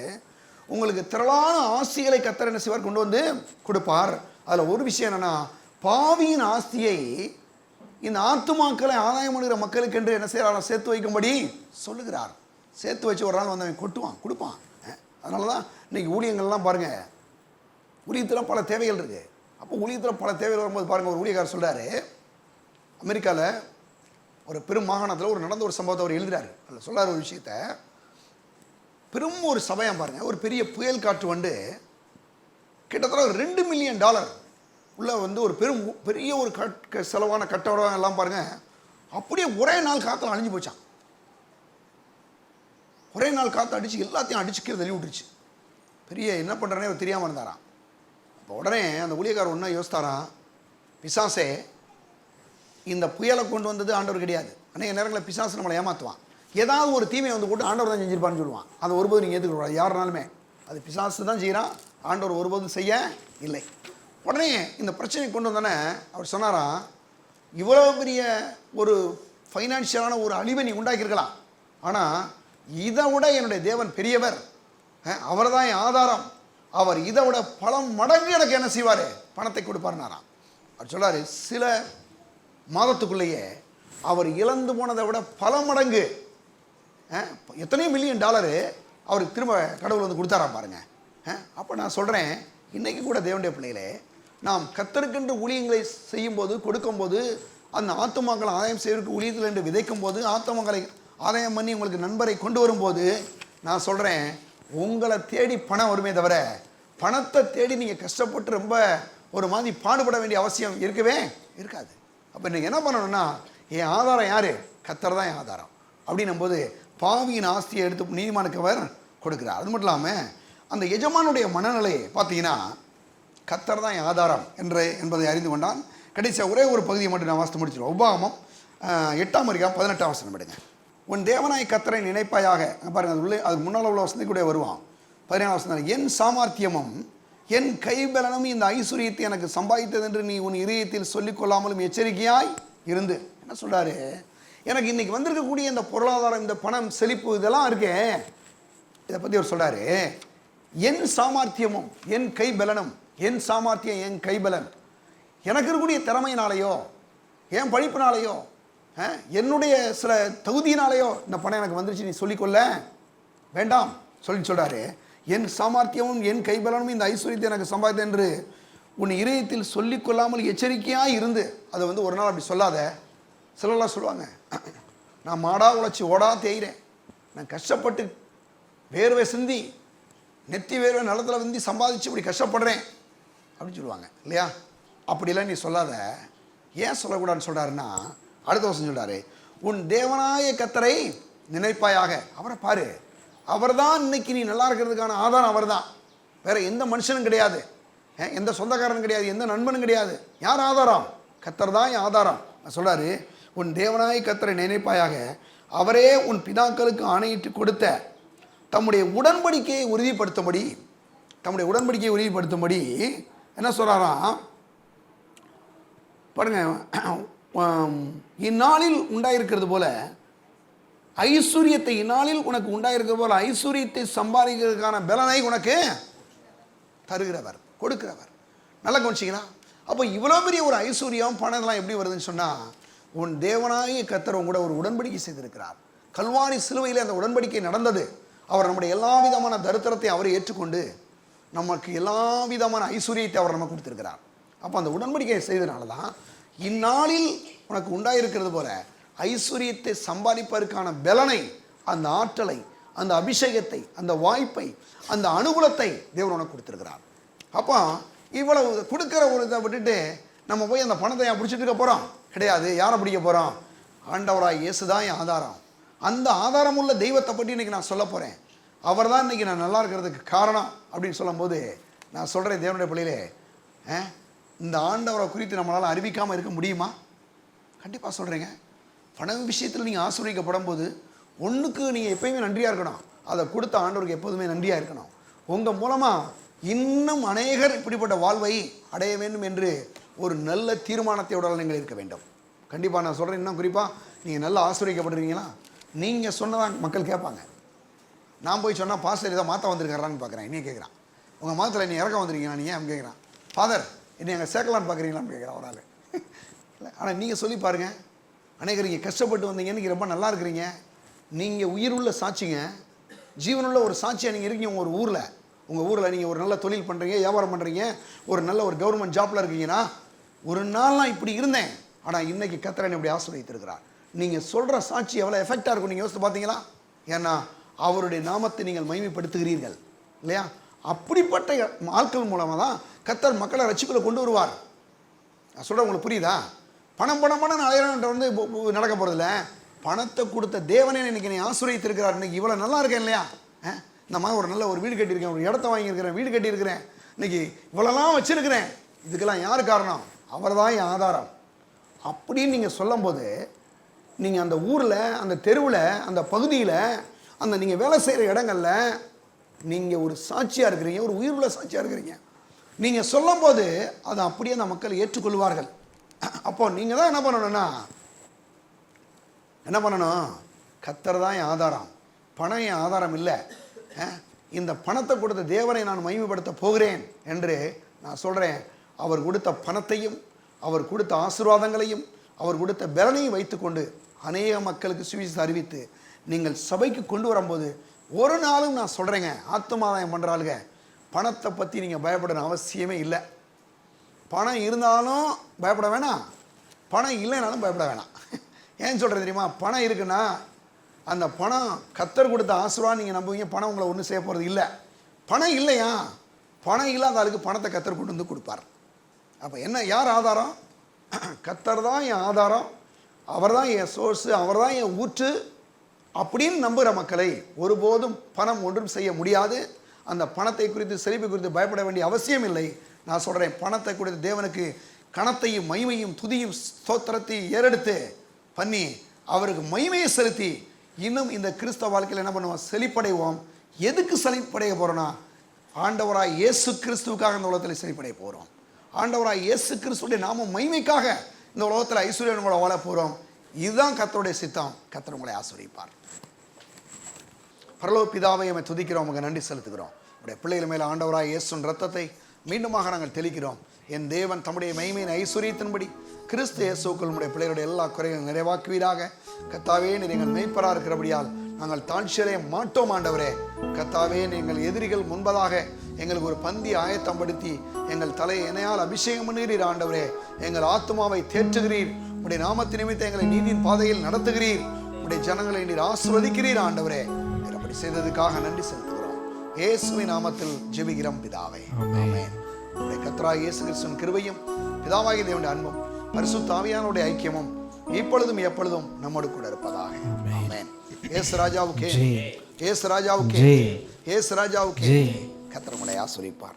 உங்களுக்கு திரளான ஆஸ்திகளை கர்த்தர் என்ன செய்வார், கொண்டு வந்து கொடுப்பார். அதில் ஒரு விஷயம் என்னென்னா, பாவியின் ஆஸ்தியை இந்த ஆத்துமாக்களை ஆதாயம் பண்ணுகிற மக்களுக்கு என்று என்ன செய்யறார், சேர்த்து வைக்கும்படி சொல்லுகிறார். சேர்த்து வச்சு ஒரு நாள் வந்து அவன் கொடுப்பான். அதனால தான் இன்றைக்கி ஊழியங்கள்லாம் பாருங்கள், ஊழியத்தில் பல தேவைகள் இருக்குது. அப்போ ஊழியத்தில் பல தேவைகள் வரும்போது பாருங்கள், ஒரு ஊழியக்காரர் சொல்கிறாரு, அமெரிக்காவில் ஒரு பெரும் மாகாணத்தில் ஒரு நடந்த ஒரு சம்பவத்தை அவர் எழுதுறாரு. அதில் சொல்கிறார் ஒரு விஷயத்த, பெரும் ஒரு சபையாக பாருங்கள், ஒரு பெரிய புயல் காற்று வந்து கிட்டத்தட்ட $2 மில்லியன் உள்ளே வந்து ஒரு பெரிய ஒரு செலவான கட்டடம் எல்லாம் பாருங்கள், அப்படியே ஒரே நாள் காற்றுல அழிஞ்சு போச்சான். ஒரே நாள் காற்று அடித்து எல்லாத்தையும் அடிச்சுக்கிறது தள்ளி விட்டுருச்சு. பெரிய என்ன பண்ணுறனே அவர் தெரியாமல் இருந்தாராம். அப்போ உடனே அந்த ஊழியக்காரர் ஒன்றா யோசித்தாராம், பிசாசே இந்த புயலை கொண்டு வந்தது ஆண்டவர் கிடையாது. அநேக நேரங்களில் பிசாசு நம்மளை ஏமாற்றுவான். ஏதாவது ஒரு தீமையை வந்து போட்டு ஆண்டவர் தான் செஞ்சிருப்பான்னு சொல்லுவான். அதை ஒருபோது நீங்கள் ஏற்றுக்கூடாது. யாருனாலுமே அது பிசாசு தான் செய்கிறான், ஆண்டவர் ஒருபோதும் செய்ய இல்லை. உடனே இந்த பிரச்சனையை கொண்டு வந்தோடனே அவர் சொன்னாராம், இவ்வளோ பெரிய ஒரு ஃபைனான்ஷியலான ஒரு அழிவை நீ உண்டாக்கியிருக்கலாம், ஆனால் இதை விட என்னுடைய தேவன் பெரியவர், அவர் தான் என் ஆதாரம், அவர் இதை விட பல மடங்கு எனக்கு என்ன செய்வார், பணத்தை கொடுப்பாருனாராம். அவர் சொல்லார், சில மாதத்துக்குள்ளேயே அவர் இழந்து போனதை விட பல மடங்கு, எத்தனையோ $1 மில்லியன் அவருக்கு திரும்ப கடவுள் வந்து கொடுத்தாராம் பாருங்க. அப்போ நான் சொல்கிறேன், இன்றைக்கி கூட தேவனுடைய பிள்ளைகளே, நாம் கர்த்தருக்கென்று ஊழியங்களை செய்யும்போது, கொடுக்கும்போது, அந்த ஆத்துமாக்களை ஆதாயம் செய்வதற்கு ஊழியத்தில் என்று விதைக்கும் போது, ஆத்துமாக்களை ஆதாயம் பண்ணி உங்களுக்கு நண்பரை கொண்டு வரும்போது, நான் சொல்கிறேன், உங்களை தேடி பணம் வருமே தவிர பணத்தை தேடி நீங்கள் கஷ்டப்பட்டு ரொம்ப ஒரு மாதிரி பாடுபட வேண்டிய அவசியம் இருக்கவே இருக்காது. அப்போ நீங்கள் என்ன பண்ணணும்னா, என் ஆதாரம் யார், கர்த்தர் தான் என் ஆதாரம் அப்படின்னும் போது பாவியின் ஆஸ்தியை எடுத்து நீதிமானுக்கு அவர் கொடுக்குறார். அது மட்டும் இல்லாமல் அந்த எஜமானுடைய மனநிலையை பார்த்தீங்கன்னா, கர்த்தர் தான் என் ஆதாரம் என்பதை அறிந்து கொண்டான். கடைசியாக ஒரே ஒரு பகுதியை மட்டும் நான் வாசித்து முடிச்சிடுவோம். உபாகமம் 8:18 எடுங்க. உன் தேவனாய் கர்த்தரை நினைப்பாயாக. பாருங்கள், அது உள்ளே அதுக்கு முன்னால் உள்ள வசதி கூட வருவான். 17 என் சாமர்த்தியமும் என் கைபலனும் இந்த ஐஸ்வர்யத்தை எனக்கு சம்பாதித்தது என்று நீ உன் இதயத்தில் சொல்லிக்கொள்ளாமலும் எச்சரிக்கையாய் இருந்து. என்ன சொல்கிறாரு, எனக்கு இன்றைக்கி வந்திருக்கக்கூடிய இந்த பொருளாதாரம், இந்த பணம், செழிப்பு, இதெல்லாம் இருக்கே, இதை பற்றி அவர் சொல்கிறாரு, என் சாமர்த்தியமும் என் கைபலனும். என் சாமர்த்தியம், என் கைபலன், எனக்கு இருக்கக்கூடிய திறமையினாலேயோ, என் படிப்பினாலேயோ, என்னுடைய சில தகுதியினாலேயோ இந்த பணம் எனக்கு வந்துருச்சு நீ சொல்லிக்கொள்ள வேண்டாம் சொல்கிறாரு. என் சாமர்த்தியமும் என் கைபலனும் இந்த ஐஸ்வர்யத்தை எனக்கு சம்பாதித்தது என்று உன் இதயத்தில் சொல்லிக்கொள்ளாமல் எச்சரிக்கையாக இருந்து. அதை வந்து ஒரு நாள் அப்படி சொல்லாத. சிலர்லாம் சொல்லுவாங்க, நான் மாடா உழைச்சி ஓடா தேய்கிறேன், நான் கஷ்டப்பட்டு வேர்வை சிந்தி நெத்தி வேர்வை நிலத்தில் வந்து சம்பாதிச்சு இப்படி கஷ்டப்படுறேன் அப்படின்னு சொல்லுவாங்க இல்லையா? அப்படிலாம் நீ சொல்லாத. ஏன் சொல்லக்கூடாதுன்னு சொல்கிறாருன்னா, அடுத்த வருஷம் சொல்கிறாரு, உன் தேவனாய கர்த்தரை நினைப்பாயாக. அவரை பாரு, அவர் தான் இன்னைக்கு நீ நல்லா இருக்கிறதுக்கான ஆதாரம். அவர் தான், வேற எந்த மனுஷனும் கிடையாது, எந்த சொந்தக்காரனும் கிடையாது, எந்த நண்பனும் கிடையாது. யார் ஆதாரம்? கர்த்தர் தான் என் ஆதாரம். சொல்கிறாரு, உன் தேவனாய கர்த்தரை நினைப்பாயாக, அவரே உன் பிதாக்களுக்கு ஆணையிட்டு கொடுத்த தம்முடைய உடன்படிக்கையை உறுதிப்படுத்தும்படி என்ன சொல்கிறாராம் பாருங்க, இந்நாளில் உண்டாயிருக்கிறது போல ஐஸ்வர்யத்தை, இந்நாளில் உனக்கு உண்டாயிருக்கிறது போல ஐஸ்வர்யத்தை சம்பாதிக்கிறதுக்கான பலனை உனக்கு தருகிறவர், கொடுக்கிறவர். நல்லா கவனிச்சிங்களா? அப்போ இவ்வளோ பெரிய ஒரு ஐஸ்வர்யம், பணம் இதெல்லாம் எப்படி வருதுன்னு சொன்னால், உன் தேவனாகிய கர்த்தர் கூட ஒரு உடன்படிக்கை செய்திருக்கிறார். கல்வாரி சிலுவையில் அந்த உடன்படிக்கை நடந்தது. அவர் நம்முடைய எல்லா விதமான தரித்திரத்தை அவரை ஏற்றுக்கொண்டு நமக்கு எல்லா விதமான ஐஸ்வர்யத்தை அவர் நமக்கு கொடுத்திருக்கிறார். அப்போ அந்த உடன்படிக்கையை செய்ததுனால தான் இந்நாளில் உனக்கு உண்டாயிருக்கிறது போல ஐஸ்வர்யத்தை சம்பாதிப்பதற்கான பலனை, அந்த ஆற்றலை, அந்த அபிஷேகத்தை, அந்த வாய்ப்பை, அந்த அனுகூலத்தை தேவன் உனக்கு கொடுத்திருக்கிறார். அப்போ இவ்வளவு கொடுக்குற ஒரு இதை விட்டுட்டு நம்ம போய் அந்த பணத்தை பிடிச்சிட்டு இருக்க போகிறோம் கிடையாது. யாரை பிடிக்க போகிறோம்? ஆண்டவராய் இயேசு தான் என் ஆதாரம். அந்த ஆதாரம் உள்ள தெய்வத்தை பற்றி இன்றைக்கி நான் சொல்ல போகிறேன். அவர் தான் இன்றைக்கி நான் நல்லா இருக்கிறதுக்கு காரணம் அப்படின்னு சொல்லும்போது நான் சொல்கிறேன், தேவனுடைய பிள்ளையிலே, இந்த ஆண்டவரை குறித்து நம்மளால் அறிவிக்காமல் இருக்க முடியுமா? கண்டிப்பாக சொல்கிறேங்க. பண விஷயத்தில் நீங்கள் ஆசீர்வதிக்கப்படும் போது ஒன்றுக்கு நீங்கள் எப்பயுமே நன்றியாக இருக்கணும். அதை கொடுத்த ஆண்டவருக்கு எப்போதுமே நன்றியாக இருக்கணும். உங்கள் மூலமாக இன்னும் அநேகர் இப்படிப்பட்ட வாழ்வை அடைய வேண்டும் என்று ஒரு நல்ல தீர்மானத்தையோட நீங்கள் இருக்க வேண்டும். கண்டிப்பாக நான் சொல்கிறேன். இன்னும் குறிப்பாக நீங்கள் நல்லா ஆசீர்வதிக்கப்படுறீங்களா? நீங்கள் சொன்னதான் மக்கள் கேட்பாங்க. நான் போய் சொன்னால் பாஸ்டர் இதை மாற்ற வந்திருக்காரான்னு பார்க்குறேன். இன்னும் கேட்குறான், உங்கள் மாதத்தில் நீ இறக்க வந்திருக்கீங்களா நீங்கள் அப்படின்னு கேட்குறான். ஃபாதர் என்னை எங்கள் சேர்க்கலான்னு பார்க்குறீங்களான்னு கேட்குறான் ஒரு ஆள். இல்லை, ஆனால் நீங்கள் சொல்லி பாருங்கள், அநேகர் நீங்கள் கஷ்டப்பட்டு வந்தீங்க, நீங்கள் ரொம்ப நல்லா இருக்கிறீங்க, நீங்கள் உயிருள்ள சாட்சிங்க, ஜீவனுள்ள ஒரு சாட்சியாக நீங்கள் இருக்கீங்க. உங்கள் ஊரில் நீங்கள் ஒரு நல்ல தொழில் பண்ணுறீங்க, வியாபாரம் பண்ணுறீங்க, ஒரு நல்ல ஒரு கவர்மெண்ட் ஜாப்பில் இருக்கீங்கன்னா, ஒரு நாள்லாம் இப்படி இருந்தேன், ஆனால் இன்றைக்கி கர்த்தர் இப்படி ஆசீர்வதித்திருக்கிறார். நீங்கள் சொல்கிற சாட்சி எவ்வளோ எஃபெக்டாக இருக்கும் நீங்கள் யோசித்து பார்த்தீங்களா? ஏன்னா அவருடைய நாமத்தை நீங்கள் மகிமைப்படுத்துகிறீர்கள் இல்லையா? அப்படிப்பட்ட ஆட்கள் மூலமாக தான் கர்த்தர் மக்களை ரட்சிப்புல கொண்டு வருவார். நான் சொல்கிறேன், உங்களுக்கு புரியுதா? பணம் பணம் பணம் அலையிறவன்ட்ட வந்து நடக்க போகிறதில்ல. பணத்தை கொடுத்த தேவனே இன்னைக்கு நீ ஆசிரியத்திருக்கிறார். இன்னைக்கு இவ்வளோ நல்லா இருக்கேன் இல்லையா? இந்த மாதிரி ஒரு நல்ல ஒரு வீடு கட்டியிருக்கேன், ஒரு இடத்த வாங்கியிருக்கிறேன், வீடு கட்டியிருக்கிறேன், இன்னைக்கு இவ்வளோலாம் வச்சுருக்கிறேன். இதுக்கெல்லாம் யார் காரணம்? அவர் தான் என் ஆதாரம் அப்படின்னு நீங்கள் சொல்லும்போது, நீங்கள் அந்த ஊரில், அந்த தெருவில், அந்த பகுதியில், அந்த நீங்கள் வேலை செய்கிற இடங்களில் நீங்கள் ஒரு சாட்சியாக இருக்கிறீங்க, ஒரு உயிருள்ள சாட்சியாக இருக்கிறீங்க. நீங்கள் சொல்லும்போது அதை அப்படியே அந்த மக்கள் ஏற்றுக்கொள்வார்கள். அப்போ நீங்கள் தான் என்ன பண்ணணும்? கர்த்தர் தான் என் ஆதாரம், பணம் என் ஆதாரம் இல்லை. இந்த பணத்தை கொடுத்த தேவனை நான் மகிமைப்படுத்த போகிறேன் என்று நான் சொல்கிறேன். அவர் கொடுத்த பணத்தையும், அவர் கொடுத்த ஆசீர்வாதங்களையும், அவர் கொடுத்த பலனையும் வைத்துக்கொண்டு அநேக மக்களுக்கு சுவிசேஷத்தை அறிவித்து நீங்கள் சபைக்கு கொண்டு வரும்போது, ஒரு நாளும் நான் சொல்கிறேங்க, ஆத்துமாதாயம் பண்ணுறாளுங்க, பணத்தை பற்றி நீங்கள் பயப்படணும் அவசியமே இல்லை. பணம் இருந்தாலும் பயப்பட வேணாம், பணம் இல்லைனாலும் பயப்பட வேணாம். ஏன்னு சொல்கிறது தெரியுமா? பணம் இருக்குன்னா அந்த பணம் கர்த்தர் கொடுத்த ஆசீர்வாதம் நீங்கள் நம்புவீங்க, பணம் உங்களை ஒன்றும் செய்ய போகிறது இல்லை. பணம் இல்லையா? பணம் இல்லாத ஆளுக்கு பணத்தை கர்த்தர் கொண்டு வந்து கொடுப்பார். அப்போ என்ன, யார் ஆதாரம்? கர்த்தர் தான் என் ஆதாரம், அவர் தான் என் சோர்ஸு, அவர் தான் என் ஊற்று அப்படின்னு நம்புகிற மக்களை ஒருபோதும் பணம் ஒன்றும் செய்ய முடியாது. அந்த பணத்தை குறித்து, செழிப்பு குறித்து பயப்பட வேண்டிய அவசியம் இல்லை. நான் சொல்கிறேன், பணத்தை குறித்து தேவனுக்கு கணத்தையும் மகிமையும் துதியும் ஸ்தோத்திரத்தையும் ஏறெடுத்து பண்ணி அவருக்கு மகிமையை செலுத்தி இன்னும் இந்த கிறிஸ்தவ வாழ்க்கையில் என்ன பண்ணுவோம்? செழிப்படைவோம். எதுக்கு செழிப்படைய போகிறோன்னா, ஆண்டவராய் இயேசு கிறிஸ்துவுக்காக இந்த உலகத்தில் செழிப்படைய போகிறோம். ஆண்டவராய் இயேசு கிறிஸ்துடைய நாம மகிமைக்காக இந்த உலகத்தில் ஐஸ்வர்யங்களோட வாழ போகிறோம். இதுதான் கர்த்தருடைய சித்தம். கர்த்தர் உங்களை ஆசீர்வதிப்பார். பரலோக பிதாவை நம்மை துதிக்கிறோம், உங்களுக்கு நன்றி செலுத்துகிறோம். உடைய பிள்ளைகள் மேலே ஆண்டவராய் இயேசுவின் ரத்தத்தை மீண்டுமாக நாங்கள் தெளிக்கிறோம். என் தேவன் தம்முடைய மகிமையின் ஐஸ்வர்யத்தின்படி கிறிஸ்து இயேசுக்குள் நம்முடைய பிள்ளைகளுடைய எல்லா குறைகளும் நிறைவாக்குவீராக. கர்த்தாவே, நீங்கள் மெய்ப்பராக இருக்கிறபடியால் நாங்கள் தாழ்ச்சியடைய மாட்டோம். ஆண்டவரே கர்த்தாவே, நீங்கள் எதிரிகள் முன்பதாக எங்களுக்கு ஒரு பந்தி ஆயத்தப்படுத்தி எங்கள் தலையை எனையால் அபிஷேகம் பண்ணுகிறீர். ஆண்டவரே, எங்கள் ஆத்மாவை தேற்றுகிறீர். உடைய நாமத்தின் நிமித்தம் எங்களை நீதியின் பாதையில் நடத்துகிறீர். உடைய ஜனங்களை நீர் ஆசீர்வதிக்கிறீர். ஆண்டவரே, அப்படி செய்ததுக்காக நன்றி செலுத்துகிறோம். இயேசுவின் நாமத்தில் ஜெபிக்கிறோம் பிதாவே, ஆமென். உடைய கர்த்தராகிய இயேசு கிறிஸ்துவின் கிருபையும் பிதாவாகிய தேவனுடைய அன்பும் பரிசுத்த ஆவியானவருடைய ஐக்கியமும் இப்பொழுதும் எப்பொழுதும் நம்மோடு கூட இருப்பதாக. ஆமென். இயேசு ராஜாவுக்கே, இயேசு ராஜாவுக்கே, இயேசு ராஜாவுக்கே. கர்த்தர் உங்களை ஆசீர்வதிப்பார்.